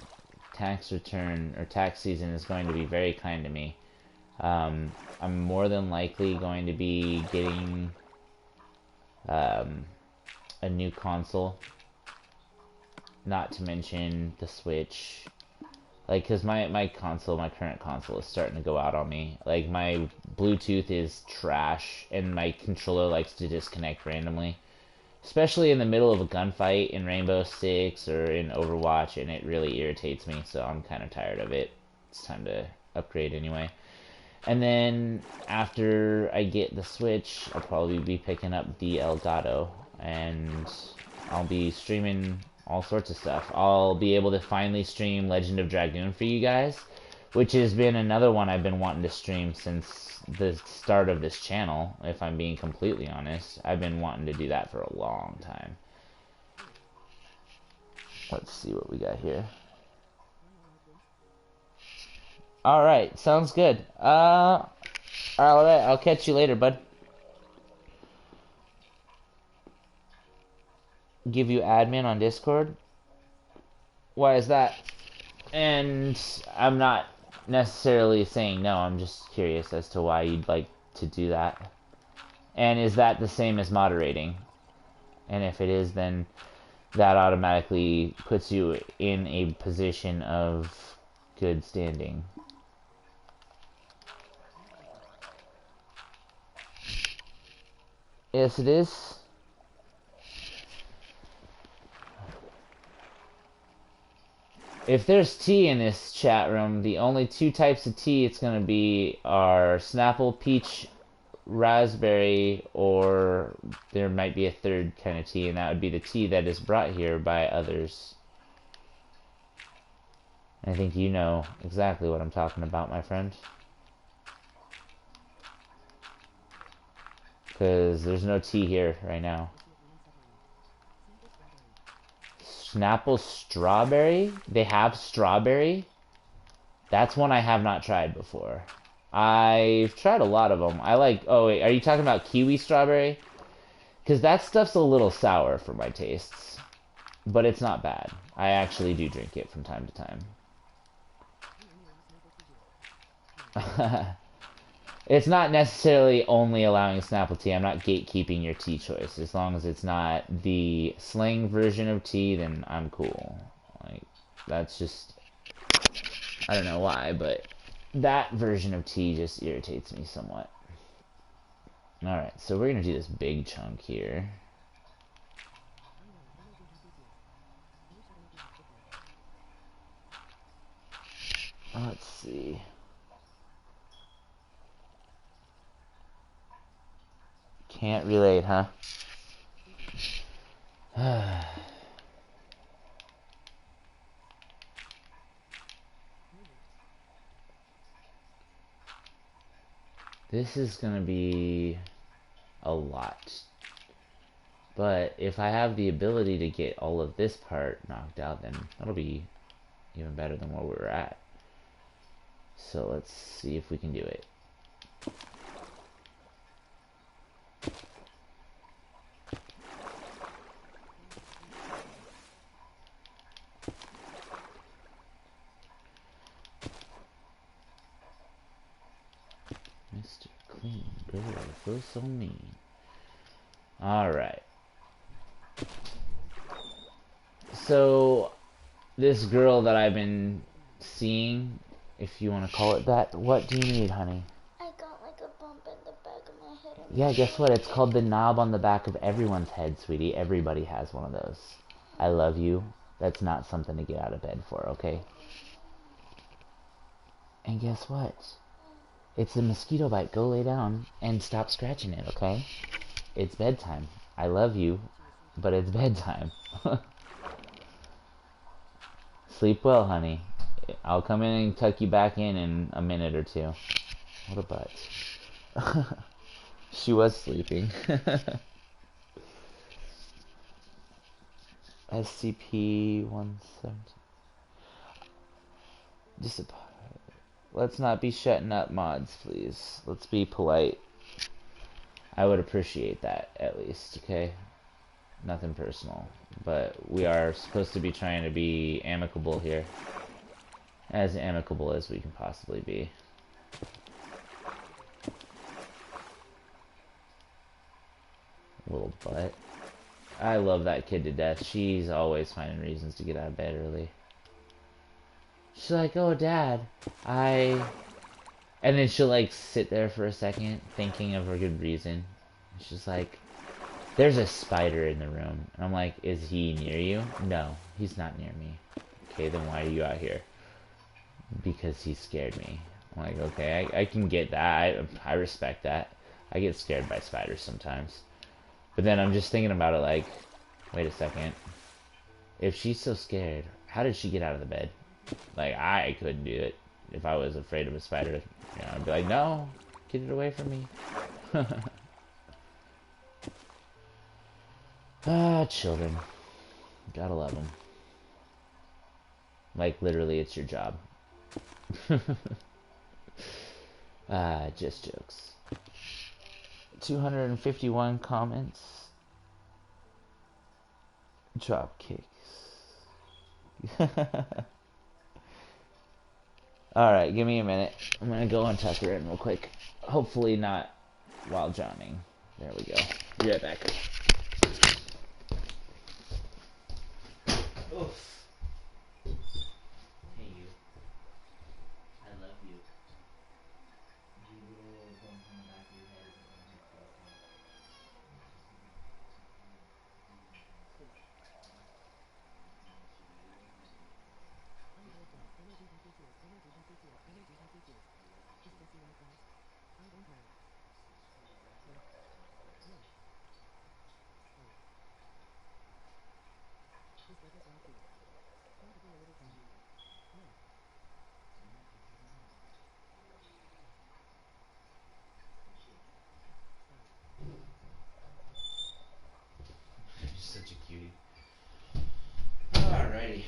tax return or tax season is going to be very kind to me. I'm more than likely going to be getting a new console. Not to mention the Switch. Like, because my current console is starting to go out on me. Like, my Bluetooth is trash, and my controller likes to disconnect randomly. Especially in the middle of a gunfight in Rainbow Six or in Overwatch, and it really irritates me, so I'm kind of tired of it. It's time to upgrade anyway. And then after I get the Switch, I'll probably be picking up the Elgato, and I'll be streaming all sorts of stuff. I'll be able to finally stream Legend of Dragoon for you guys, which has been another one I've been wanting to stream since the start of this channel, if I'm being completely honest. I've been wanting to do that for a long time. Let's see what we got here. Alright, sounds good. Alright, I'll catch you later, bud. Give you admin on Discord? Why is that? And I'm not necessarily saying no, I'm just curious as to why you'd like to do that. And is that the same as moderating? And if it is, then that automatically puts you in a position of good standing. Yes, it is. If there's tea in this chat room, the only two types of tea it's going to be are Snapple, Peach, Raspberry, or there might be a third kind of tea, and that would be the tea that is brought here by others. I think you know exactly what I'm talking about, my friend. Because there's no tea here right now. Snapple strawberry? They have strawberry? That's one I have not tried before. I've tried a lot of them. I like... Oh, wait. Are you talking about kiwi strawberry? Because that stuff's a little sour for my tastes. But it's not bad. I actually do drink it from time to time. It's not necessarily only allowing Snapple tea. I'm not gatekeeping your tea choice. As long as it's not the slang version of tea, then I'm cool. Like, that's just... I don't know why, but that version of tea just irritates me somewhat. Alright, so we're going to do this big chunk here. Let's see. Can't relate, huh? This is gonna be a lot. But if I have the ability to get all of this part knocked out, then that'll be even better than where we're at. So let's see if we can do it. Mr. Clean Girl, feel so mean. Alright. So, this girl that I've been seeing, if you want to call it that, what do you need, honey? I got like a bump in the back of my head. Yeah, guess what? It's called the knob on the back of everyone's head, sweetie. Everybody has one of those. I love you. That's not something to get out of bed for, okay? And guess what? It's a mosquito bite. Go lay down and stop scratching it, okay? It's bedtime. I love you, but it's bedtime. Sleep well, honey. I'll come in and tuck you back in a minute or two. What a butt. She was sleeping. SCP-117. Let's not be shutting up mods, please. Let's be polite. I would appreciate that, at least, okay? Nothing personal. But we are supposed to be trying to be amicable here. As amicable as we can possibly be. Little butt. I love that kid to death. She's always finding reasons to get out of bed early. She's like, oh, Dad, and then she'll, like, sit there for a second, thinking of a good reason. She's like, there's a spider in the room. And I'm like, is he near you? No, he's not near me. Okay, then why are you out here? Because he scared me. I'm like, okay, I can get that. I respect that. I get scared by spiders sometimes. But then I'm just thinking about it like, wait a second. If she's so scared, how did she get out of the bed? Like, I couldn't do it. If I was afraid of a spider, you know, I'd be like, no, get it away from me. Ah, children. Gotta love them. Like, literally, it's your job. Just jokes. 251 comments. Drop kicks. Alright, give me a minute. I'm gonna go and tuck her in real quick. Hopefully not while drowning. There we go. Be right back. Oof. Hey you. I love you. You little bump on the back of your head is going to hurt me. You're such a cutie. Alrighty.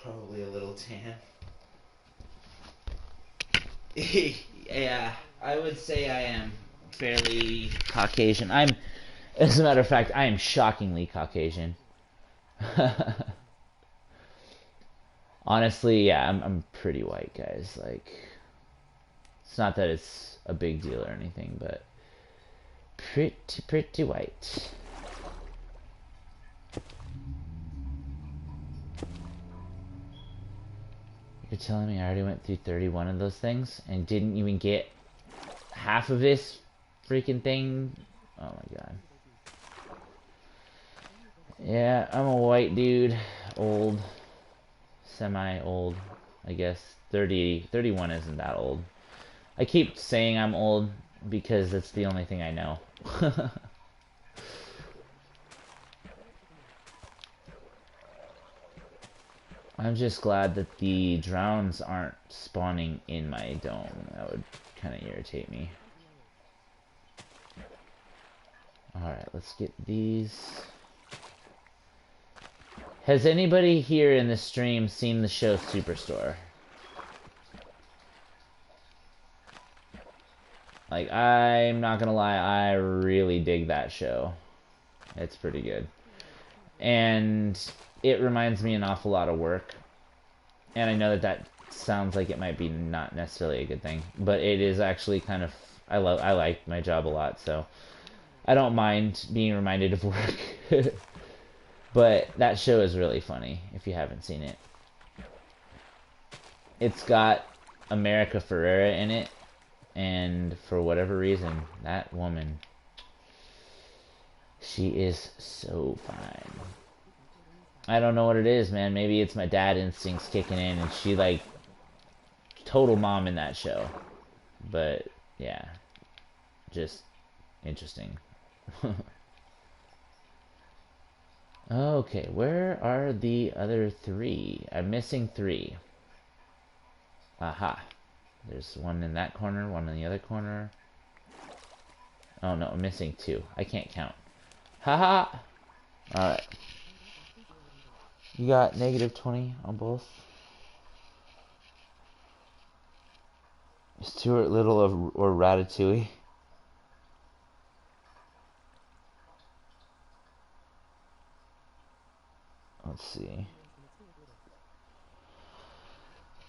Probably a little tan. Yeah, I would say I am fairly Caucasian. As a matter of fact, I am shockingly Caucasian. Honestly, yeah, I'm pretty white, guys. Like, it's not that it's a big deal or anything, but pretty white. You're telling me I already went through 31 of those things and didn't even get half of this freaking thing? Oh my god. Yeah, I'm a white dude. Old. Semi-old, I guess. 31 isn't that old. I keep saying I'm old because that's the only thing I know. I'm just glad that the drowns aren't spawning in my dome. That would kind of irritate me. Alright, let's get these. Has anybody here in the stream seen the show Superstore? Like, I'm not gonna lie, I really dig that show. It's pretty good. And it reminds me an awful lot of work. And I know that that sounds like it might be not necessarily a good thing, but it is actually kind of, I like my job a lot, so I don't mind being reminded of work. But that show is really funny if you haven't seen it. It's got America Ferrera in it, and for whatever reason, that woman, she is so fine. I don't know what it is, man. Maybe it's my dad instincts kicking in, and she like total mom in that show. But yeah, just interesting. Okay, where are the other three? I'm missing three. Aha. There's one in that corner, one in the other corner. Oh no, I'm missing two. I can't count. Haha! Alright. You got -20 on both? Stuart Little or Ratatouille? Let's see.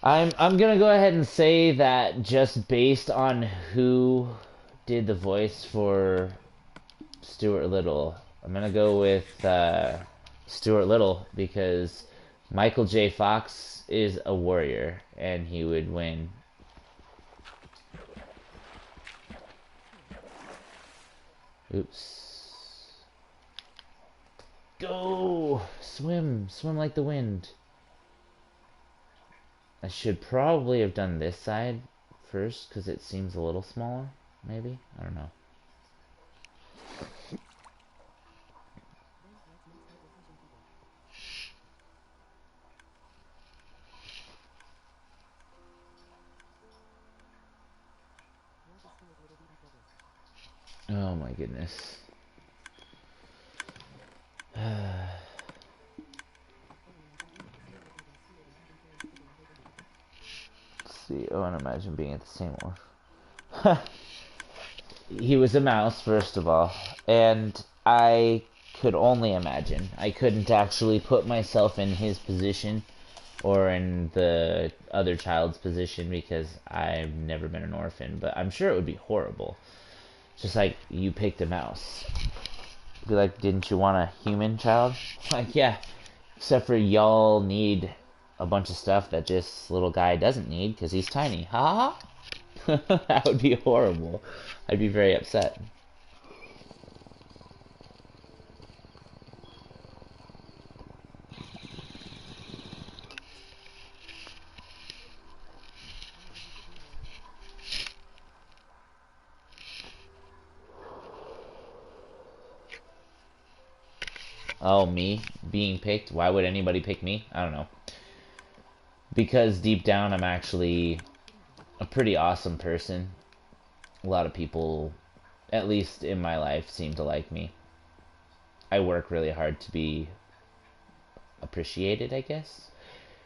I'm gonna go ahead and say that just based on who did the voice for Stuart Little, I'm gonna go with Stuart Little because Michael J. Fox is a warrior and he would win. Oops. Go! Swim! Swim like the wind. I should probably have done this side first because it seems a little smaller, maybe? I don't know. Oh my goodness. Let's see. Oh, and imagine being at the same wharf. He was a mouse, first of all, and I could only imagine. I couldn't actually put myself in his position or in the other child's position because I've never been an orphan, but I'm sure it would be horrible. Just like you picked a mouse. Be like, didn't you want a human child? Like, yeah, except for y'all need a bunch of stuff that this little guy doesn't need because he's tiny. Ha ha! That would be horrible. I'd be very upset. Oh, me being picked? Why would anybody pick me? I don't know. Because deep down, I'm actually a pretty awesome person. A lot of people, at least in my life, seem to like me. I work really hard to be appreciated, I guess.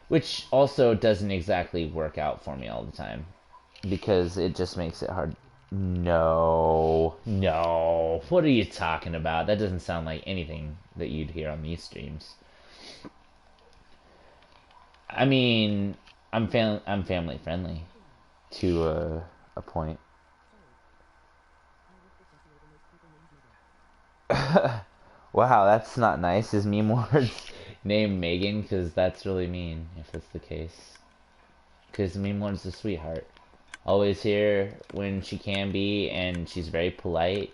Which also doesn't exactly work out for me all the time. Because it just makes it hard. No. No. What are you talking about? That doesn't sound like anything that you'd hear on these streams. I mean, I'm family friendly to a point. Wow, that's not nice. Is Meme Lord's name Megan? Because that's really mean if that's the case. Because Meme Lord's a sweetheart. Always here when she can be, and she's very polite.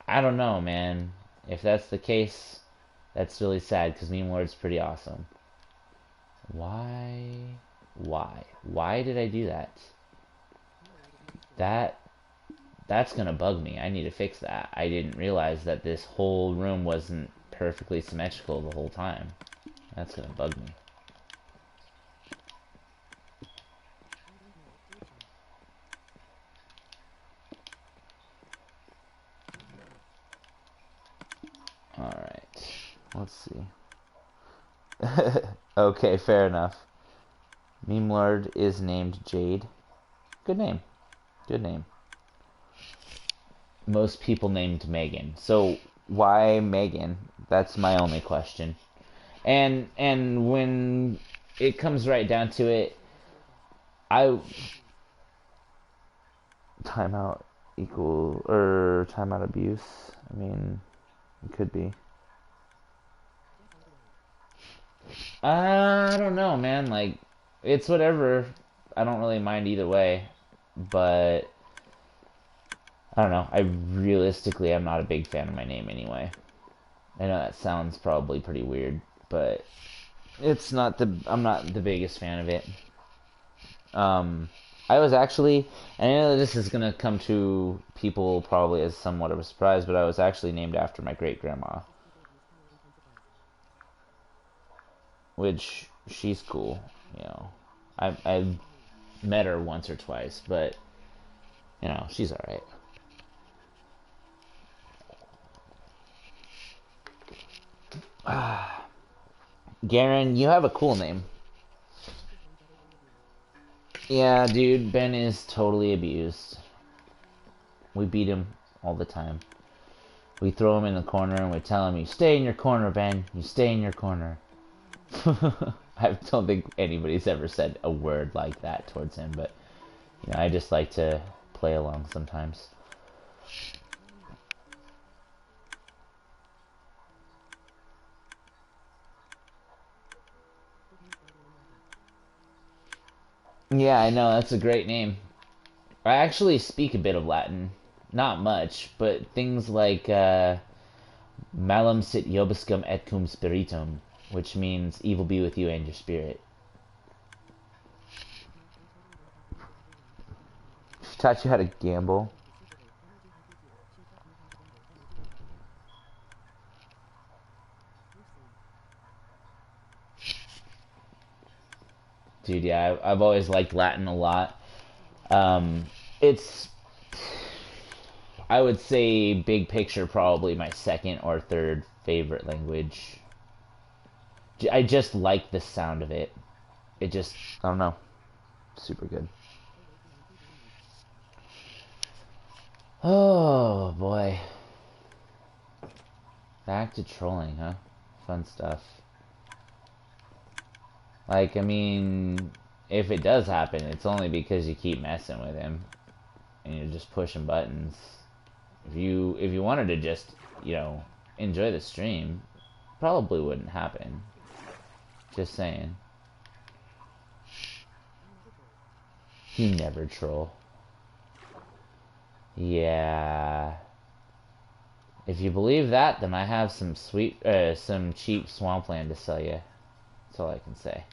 I don't know, man. If that's the case, that's really sad because Meme Lord's pretty awesome. Why? Why? Why did I do that? That's gonna bug me. I need to fix that. I didn't realize that this whole room wasn't perfectly symmetrical the whole time. That's gonna bug me. Alright. Let's see. Okay, fair enough. Meme Lord is named Jade. Good name. Good name. Most people named Megan. So why Megan? That's my only question. And when it comes right down to it, I time out. equal or timeout abuse. I mean, it could be. I don't know, man. Like, it's whatever. I don't really mind either way, but I don't know. I realistically, I'm not a big fan of my name anyway. I know that sounds probably pretty weird, but I'm not the biggest fan of it. I was actually, and I know that this is gonna come to people probably as somewhat of a surprise, but I was actually named after my great grandma, which she's cool. You know, I've met her once or twice, but you know, she's all right. Garen, you have a cool name. Yeah, dude, Ben is totally abused. We beat him all the time. We throw him in the corner and we tell him, "You stay in your corner, Ben. You stay in your corner." I don't think anybody's ever said a word like that towards him, but you know, I just like to play along sometimes. Yeah, I know, that's a great name. I actually speak a bit of Latin. Not much, but things like malum sit Jobuscum et cum spiritum, which means evil be with you and your spirit. She taught you how to gamble. Dude, yeah, I've always liked Latin a lot. It's, I would say, big picture, probably my second or third favorite language. I just like the sound of it. It just, I don't know, super good. Oh boy. Back to trolling, huh? Fun stuff. Like, I mean, if it does happen, it's only because you keep messing with him and you're just pushing buttons. If you wanted to just, you know, enjoy the stream, probably wouldn't happen. Just saying. You never troll. Yeah. If you believe that, then I have some some cheap swampland to sell you. That's all I can say.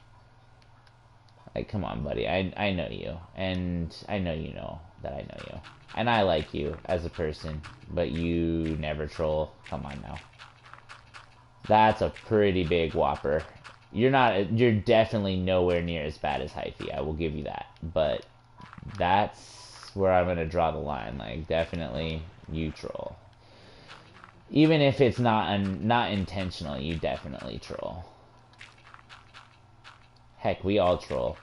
Like, come on, buddy. I know you, and I know you know that I know you, and I like you as a person, but you never troll. Come on now. That's a pretty big whopper. You're definitely nowhere near as bad as Hyphy. I will give you that, but that's where I'm gonna draw the line. Like, definitely you troll. Even if it's not intentional, you definitely troll. Heck, we all troll.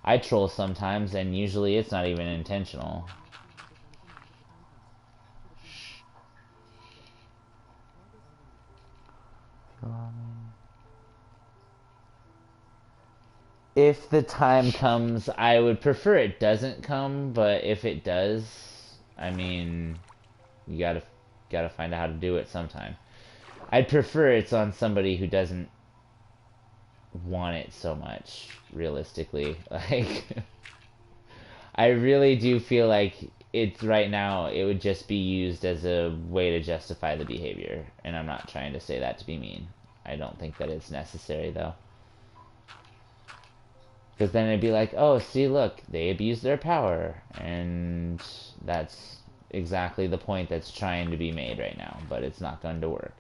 I troll sometimes, and usually it's not even intentional. If the time comes, I would prefer it doesn't come, but if it does, I mean, you gotta find out how to do it sometime. I'd prefer it's on somebody who doesn't want it so much, realistically. Like, I really do feel like it's right now, it would just be used as a way to justify the behavior. And I'm not trying to say that to be mean. I don't think that it's necessary, though. Because then it'd be like, oh, see, look, they abuse their power. And that's exactly the point that's trying to be made right now. But it's not going to work.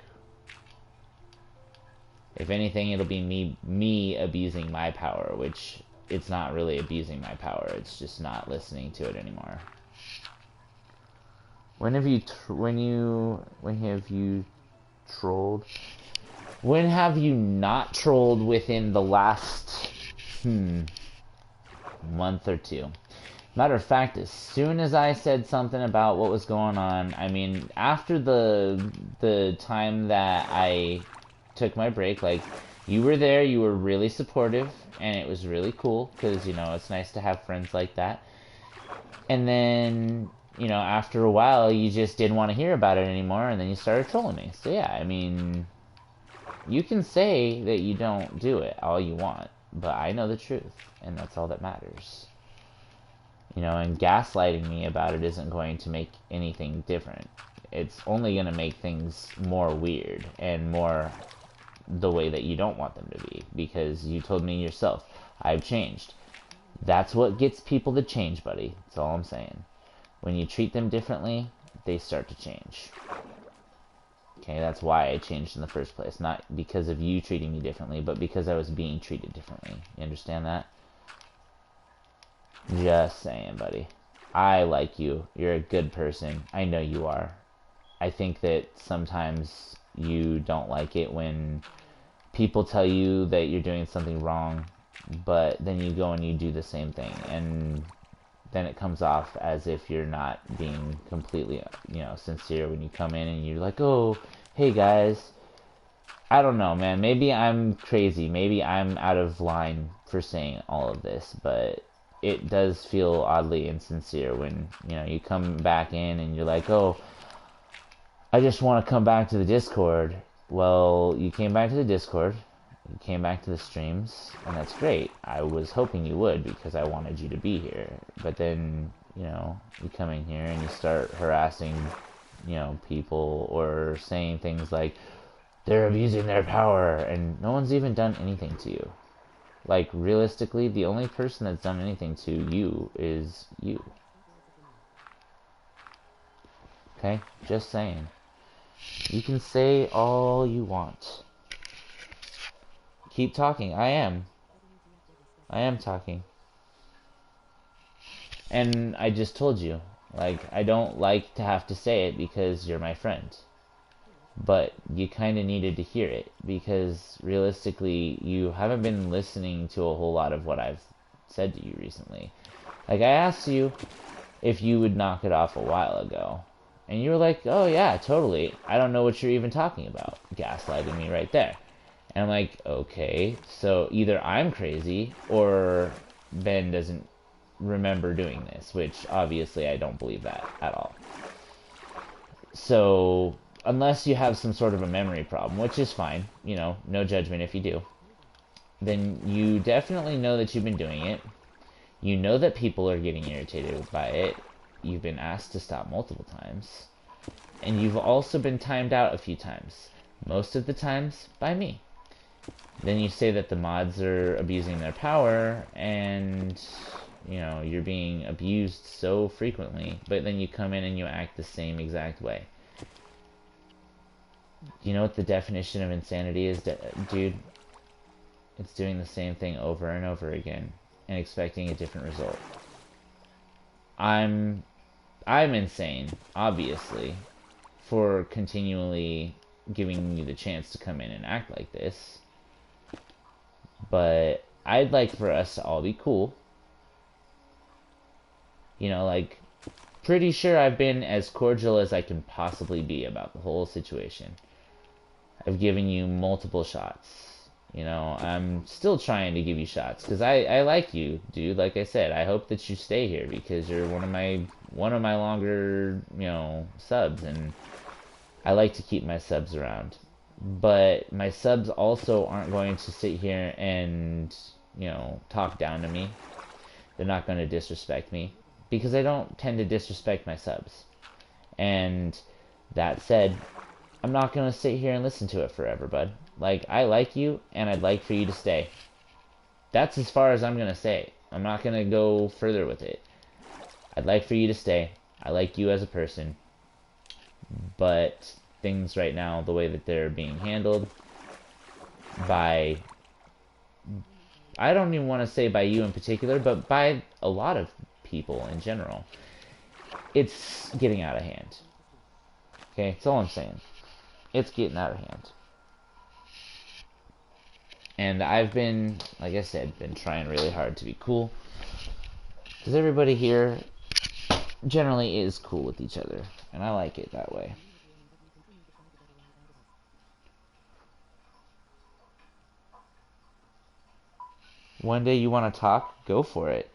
If anything, it'll be me abusing my power, which it's not really abusing my power. It's just not listening to it anymore. When have you trolled? When have you not trolled within the last month or two? Matter of fact, as soon as I said something about what was going on, I mean, after the time that I took my break, like, you were there, you were really supportive, and it was really cool, because, you know, it's nice to have friends like that. And then you know, after a while, you just didn't want to hear about it anymore, and then you started trolling me. So yeah, I mean, you can say that you don't do it all you want, but I know the truth, and that's all that matters. You know, and gaslighting me about it isn't going to make anything different. It's only going to make things more weird and more the way that you don't want them to be, because you told me yourself, I've changed. That's what gets people to change, buddy. That's all I'm saying. When you treat them differently, they start to change. Okay, that's why I changed in the first place. Not because of you treating me differently, but because I was being treated differently. You understand that? Just saying, buddy. I like you. You're a good person. I know you are. I think that sometimes you don't like it when people tell you that you're doing something wrong, but then you go and you do the same thing, and then it comes off as if you're not being completely, you know, sincere when you come in and you're like, oh, hey guys. I don't know, man. Maybe I'm crazy. Maybe I'm out of line for saying all of this, but it does feel oddly insincere when, you know, you come back in and you're like, oh, I just want to come back to the Discord. Well, you came back to the Discord, you came back to the streams, and that's great. I was hoping you would because I wanted you to be here. But then, you know, you come in here and you start harassing, you know, people or saying things like, they're abusing their power, and no one's even done anything to you. Like, realistically, the only person that's done anything to you is you. Okay? Just saying. You can say all you want. Keep talking. I am. I am talking. And I just told you, like, I don't like to have to say it because you're my friend. But you kind of needed to hear it because realistically, you haven't been listening to a whole lot of what I've said to you recently. Like, I asked you if you would knock it off a while ago, and you were like, oh yeah, totally. I don't know what you're even talking about. Gaslighting me right there. And I'm like, okay, so either I'm crazy or Ben doesn't remember doing this, which obviously I don't believe that at all. So, unless you have some sort of a memory problem, which is fine, you know, no judgment if you do, then you definitely know that you've been doing it. You know that people are getting irritated by it. You've been asked to stop multiple times. And you've also been timed out a few times. Most of the times by me. Then you say that the mods are abusing their power and, you know, you're being abused so frequently, but then you come in and you act the same exact way. You know what the definition of insanity is, dude? It's doing the same thing over and over again and expecting a different result. I'm insane, obviously, for continually giving you the chance to come in and act like this. But I'd like for us to all be cool. You know, like, pretty sure I've been as cordial as I can possibly be about the whole situation. I've given you multiple shots. You know, I'm still trying to give you shots because I like you, dude. Like I said, I hope that you stay here because you're one of my longer, you know, subs, and I like to keep my subs around. But my subs also aren't going to sit here and, you know, talk down to me. They're not going to disrespect me because I don't tend to disrespect my subs. And that said, I'm not going to sit here and listen to it forever, bud. Like, I like you, and I'd like for you to stay. That's as far as I'm going to say. I'm not going to go further with it. I'd like for you to stay. I like you as a person. But things right now, the way that they're being handled by, I don't even want to say by you in particular, but by a lot of people in general, it's getting out of hand. Okay, that's all I'm saying. It's getting out of hand. And I've been, like I said, been trying really hard to be cool. Because everybody here generally is cool with each other. And I like it that way. One day you want to talk, go for it.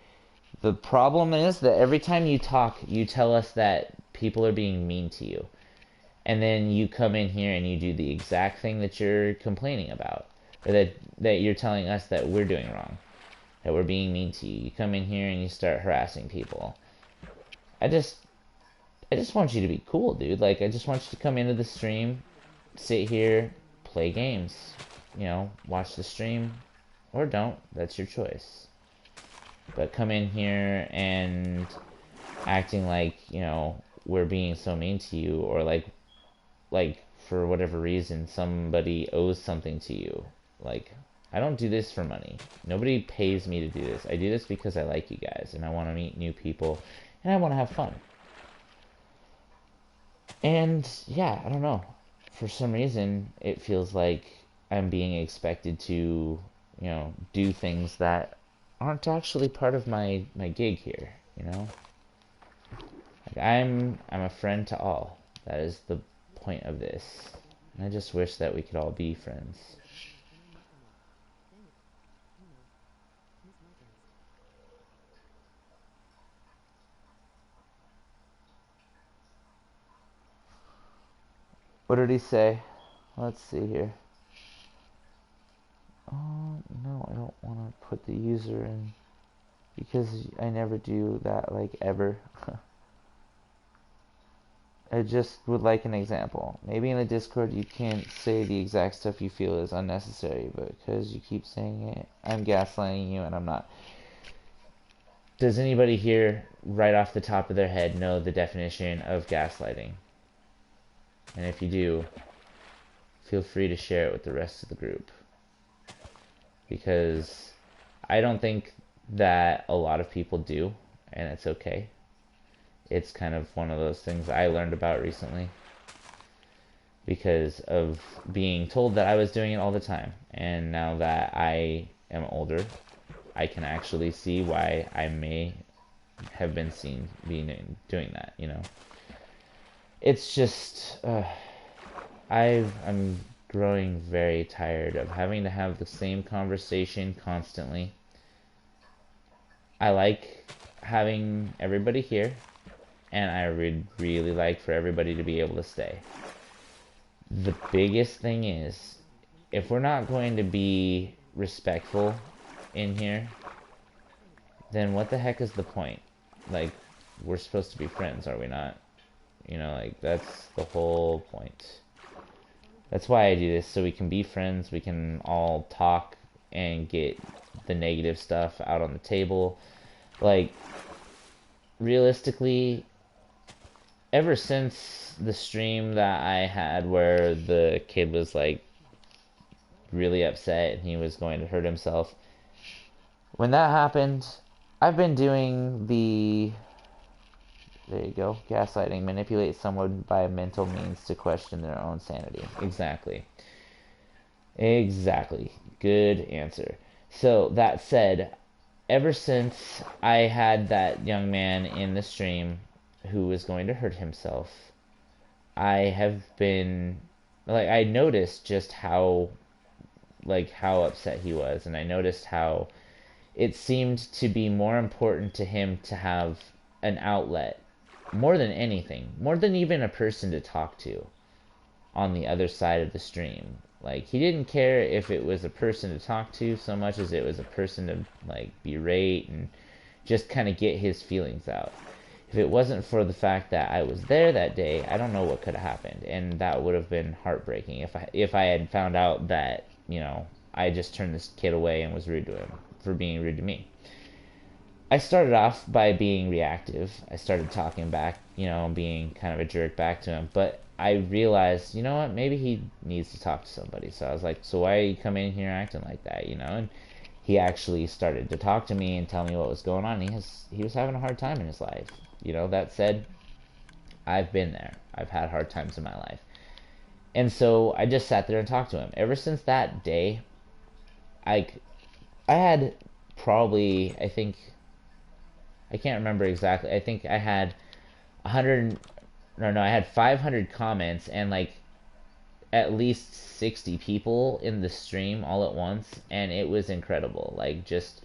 The problem is that every time you talk, you tell us that people are being mean to you. And then you come in here and you do the exact thing that you're complaining about. Or that you're telling us that we're doing wrong. That we're being mean to you. You come in here and you start harassing people. I just want you to be cool, dude. Like, I just want you to come into the stream, sit here, play games. You know, watch the stream, or don't. That's your choice. But come in here and acting like, you know, we're being so mean to you, or like for whatever reason somebody owes something to you. Like, I don't do this for money. Nobody pays me to do this. I do this because I like you guys and I want to meet new people and I want to have fun. And yeah, I don't know. For some reason, it feels like I'm being expected to, you know, do things that aren't actually part of my gig here, you know? Like, I'm a friend to all. That is the point of this. And I just wish that we could all be friends. What did he say? Let's see here. Oh, no, I don't want to put the user in because I never do that, like, ever. I just would like an example. Maybe in the Discord you can't say the exact stuff you feel is unnecessary, but because you keep saying it, I'm gaslighting you and I'm not. Does anybody here, right off the top of their head, know the definition of gaslighting? And if you do, feel free to share it with the rest of the group. Because I don't think that a lot of people do, and it's okay. It's kind of one of those things I learned about recently because of being told that I was doing it all the time. And now that I am older, I can actually see why I may have been seen being doing that, you know. It's just I'm growing very tired of having to have the same conversation constantly. I like having everybody here, and I would really like for everybody to be able to stay. The biggest thing is, if we're not going to be respectful in here, then what the heck is the point? Like, we're supposed to be friends, are we not? You know, like, that's the whole point. That's why I do this, so we can be friends, we can all talk and get the negative stuff out on the table. Like, realistically, ever since the stream that I had where the kid was, like, really upset and he was going to hurt himself, when that happened, I've been doing the... There you go. Gaslighting. Manipulate someone by mental means to question their own sanity. Exactly. Exactly. Good answer. So, that said, ever since I had that young man in the stream who was going to hurt himself, I have been... Like, I noticed just how... Like, how upset he was. And I noticed how it seemed to be more important to him to have an outlet more than anything, more than even a person to talk to on the other side of the stream. Like, he didn't care if it was a person to talk to so much as it was a person to, like, berate and just kind of get his feelings out. If it wasn't for the fact that I was there that day, I don't know what could have happened, and that would have been heartbreaking if I had found out that, you know, I just turned this kid away and was rude to him for being rude to me. I started off by being reactive. I started talking back, you know, being kind of a jerk back to him. But I realized, you know what, maybe he needs to talk to somebody. So I was like, so why are you coming in here acting like that, you know? And he actually started to talk to me and tell me what was going on. He was having a hard time in his life. You know, that said, I've been there. I've had hard times in my life. And so I just sat there and talked to him. Ever since that day, I had probably, I can't remember exactly. I think I had 100, no, I had 500 comments and, like, at least 60 people in the stream all at once, and it was incredible. Like, just,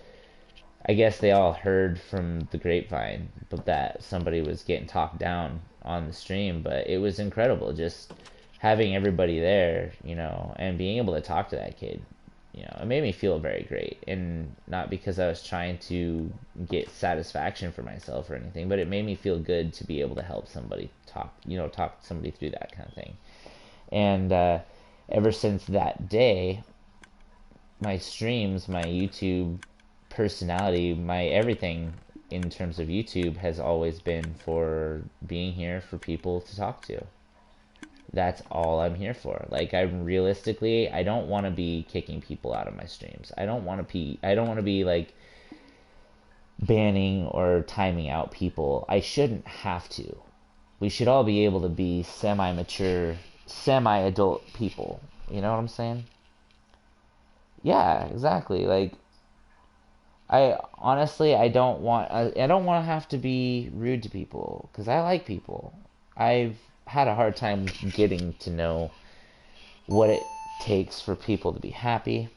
I guess they all heard from the grapevine, but that somebody was getting talked down on the stream. But it was incredible just having everybody there, and being able to talk to that kid. It made me feel very great, and not because I was trying to get satisfaction for myself or anything, but it made me feel good to be able to help somebody talk somebody through that kind of thing. And ever since that day, my streams, my YouTube personality, my everything in terms of YouTube has always been for being here for people to talk to. That's all I'm here for. Like, I don't want to be kicking people out of my streams. I don't want to be like banning or timing out people. I shouldn't have to. We should all be able to be semi-mature, semi-adult people. You know what I'm saying? Yeah, exactly. Like, I honestly, I don't want to have to be rude to people because I like people. I've had a hard time getting to know what it takes for people to be happy.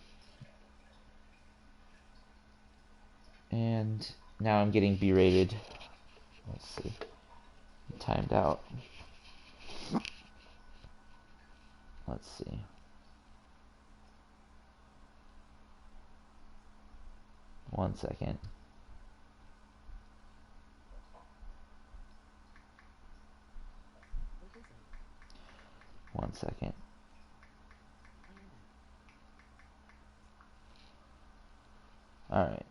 And now I'm getting berated. Let's see. Timed out. Let's see. One second. One second. Alright.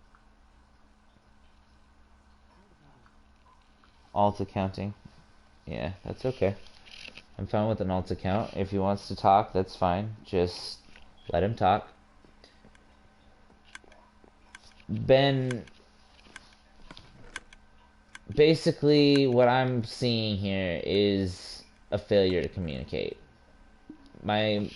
Alt accounting. Yeah, that's okay. I'm fine with an alt account. If he wants to talk, that's fine. Just let him talk. Ben, basically what I'm seeing here is a failure to communicate. My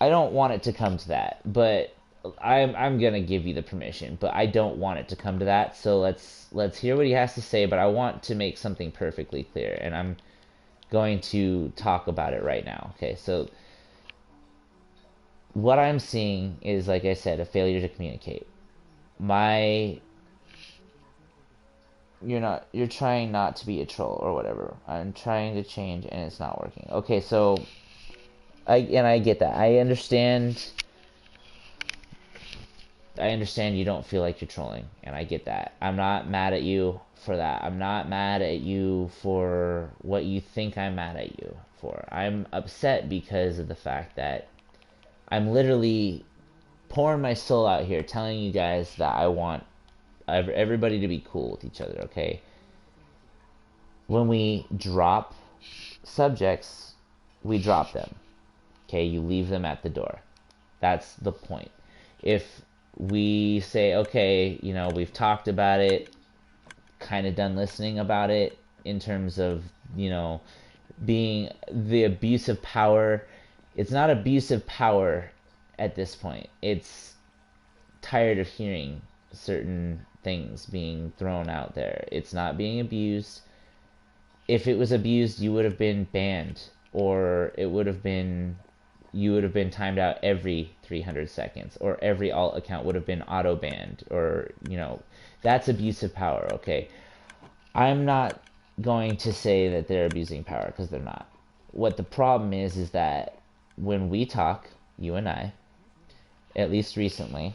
I don't want it to come to that, but I'm gonna give you the permission, but I don't want it to come to that. So let's hear what he has to say, but I want to make something perfectly clear, and I'm going to talk about it right now. Okay, so what I'm seeing is, like I said, a failure to communicate. My you're trying not to be a troll or whatever. I'm trying to change and it's not working. Okay, so I get that. I understand you don't feel like you're trolling, and I get that. I'm not mad at you for that. I'm not mad at you for what you think I'm mad at you for. I'm upset because of the fact that I'm literally pouring my soul out here telling you guys that I want everybody to be cool with each other, okay? When we drop subjects, we drop them. Okay, you leave them at the door. That's the point. If we say, okay, we've talked about it, kind of done listening about it in terms of, being the abuse of power, it's not abuse of power at this point. It's tired of hearing certain things being thrown out there. It's not being abused. If it was abused, you would have been banned, or you would have been timed out every 300 seconds, or every alt account would have been auto banned, or that's abuse of power. Okay, I'm not going to say that they're abusing power, because they're not. What the problem is that when we talk, you and I, at least recently,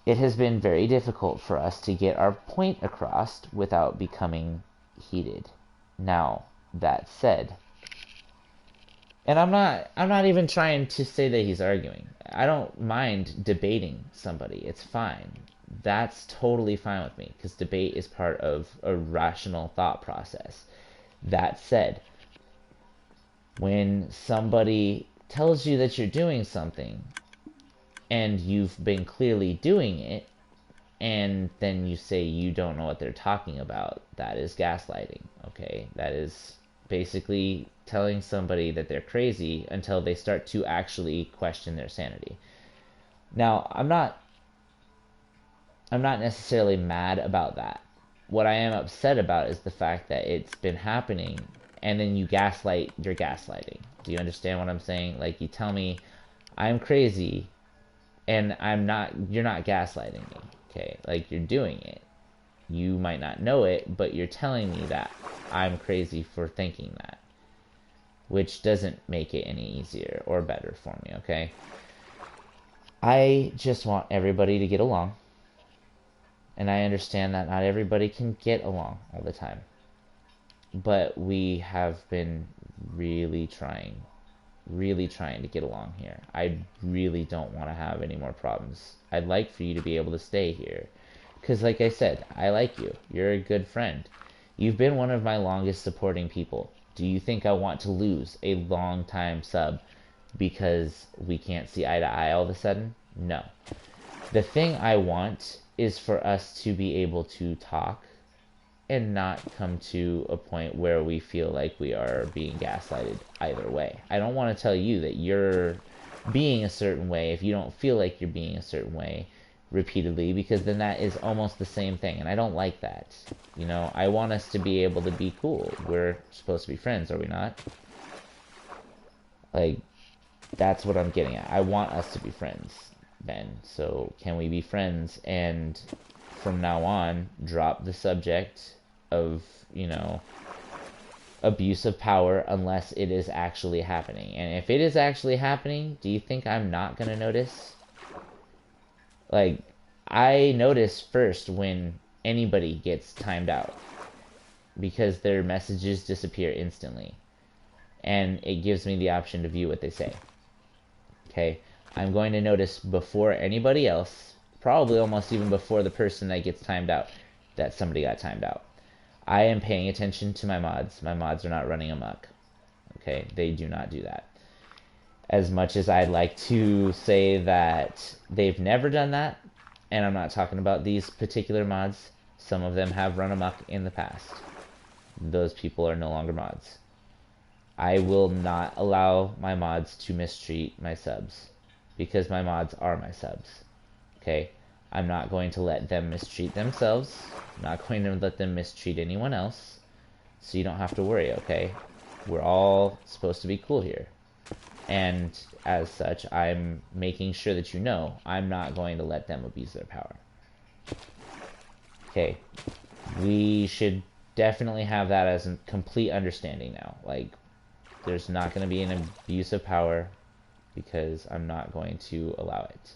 it has been very difficult for us to get our point across without becoming heated. Now, that said, and I'm not even trying to say that he's arguing. I don't mind debating somebody. It's fine. That's totally fine with me, because debate is part of a rational thought process. That said, when somebody tells you that you're doing something and you've been clearly doing it, and then you say you don't know what they're talking about, that is gaslighting, okay? That is basically telling somebody that they're crazy until they start to actually question their sanity. Now, I'm not necessarily mad about that. What I am upset about is the fact that it's been happening, and then you're gaslighting. Do you understand what I'm saying? Like, you tell me I'm crazy, And you're not gaslighting me, okay? Like, you're doing it. You might not know it, but you're telling me that I'm crazy for thinking that, which doesn't make it any easier or better for me, okay? I just want everybody to get along, and I understand that not everybody can get along all the time, but we have been really trying to get along here. I really don't want to have any more problems. I'd like for you to be able to stay here. Because, like I said, I like you. You're a good friend. You've been one of my longest supporting people. Do you think I want to lose a long time sub because we can't see eye to eye all of a sudden? No. The thing I want is for us to be able to talk and not come to a point where we feel like we are being gaslighted either way. I don't want to tell you that you're being a certain way if you don't feel like you're being a certain way repeatedly, because then that is almost the same thing, and I don't like that. You know, I want us to be able to be cool. We're supposed to be friends, are we not? Like, that's what I'm getting at. I want us to be friends, Ben. So can we be friends and from now on drop the subject of, you know, abuse of power unless it is actually happening? And if it is actually happening, do you think I'm not going to notice? Like, I notice first when anybody gets timed out, because their messages disappear instantly, and it gives me the option to view what they say. Okay, I'm going to notice before anybody else, probably almost even before the person that gets timed out, that somebody got timed out. I am paying attention to my mods. My mods are not running amok. Okay, they do not do that. As much as I'd like to say that they've never done that, and I'm not talking about these particular mods, some of them have run amok in the past. Those people are no longer mods. I will not allow my mods to mistreat my subs, because my mods are my subs. Okay? I'm not going to let them mistreat themselves. I'm not going to let them mistreat anyone else. So you don't have to worry, okay? We're all supposed to be cool here. And as such, I'm making sure that you know I'm not going to let them abuse their power. Okay. We should definitely have that as a complete understanding now. Like, there's not going to be an abuse of power, because I'm not going to allow it.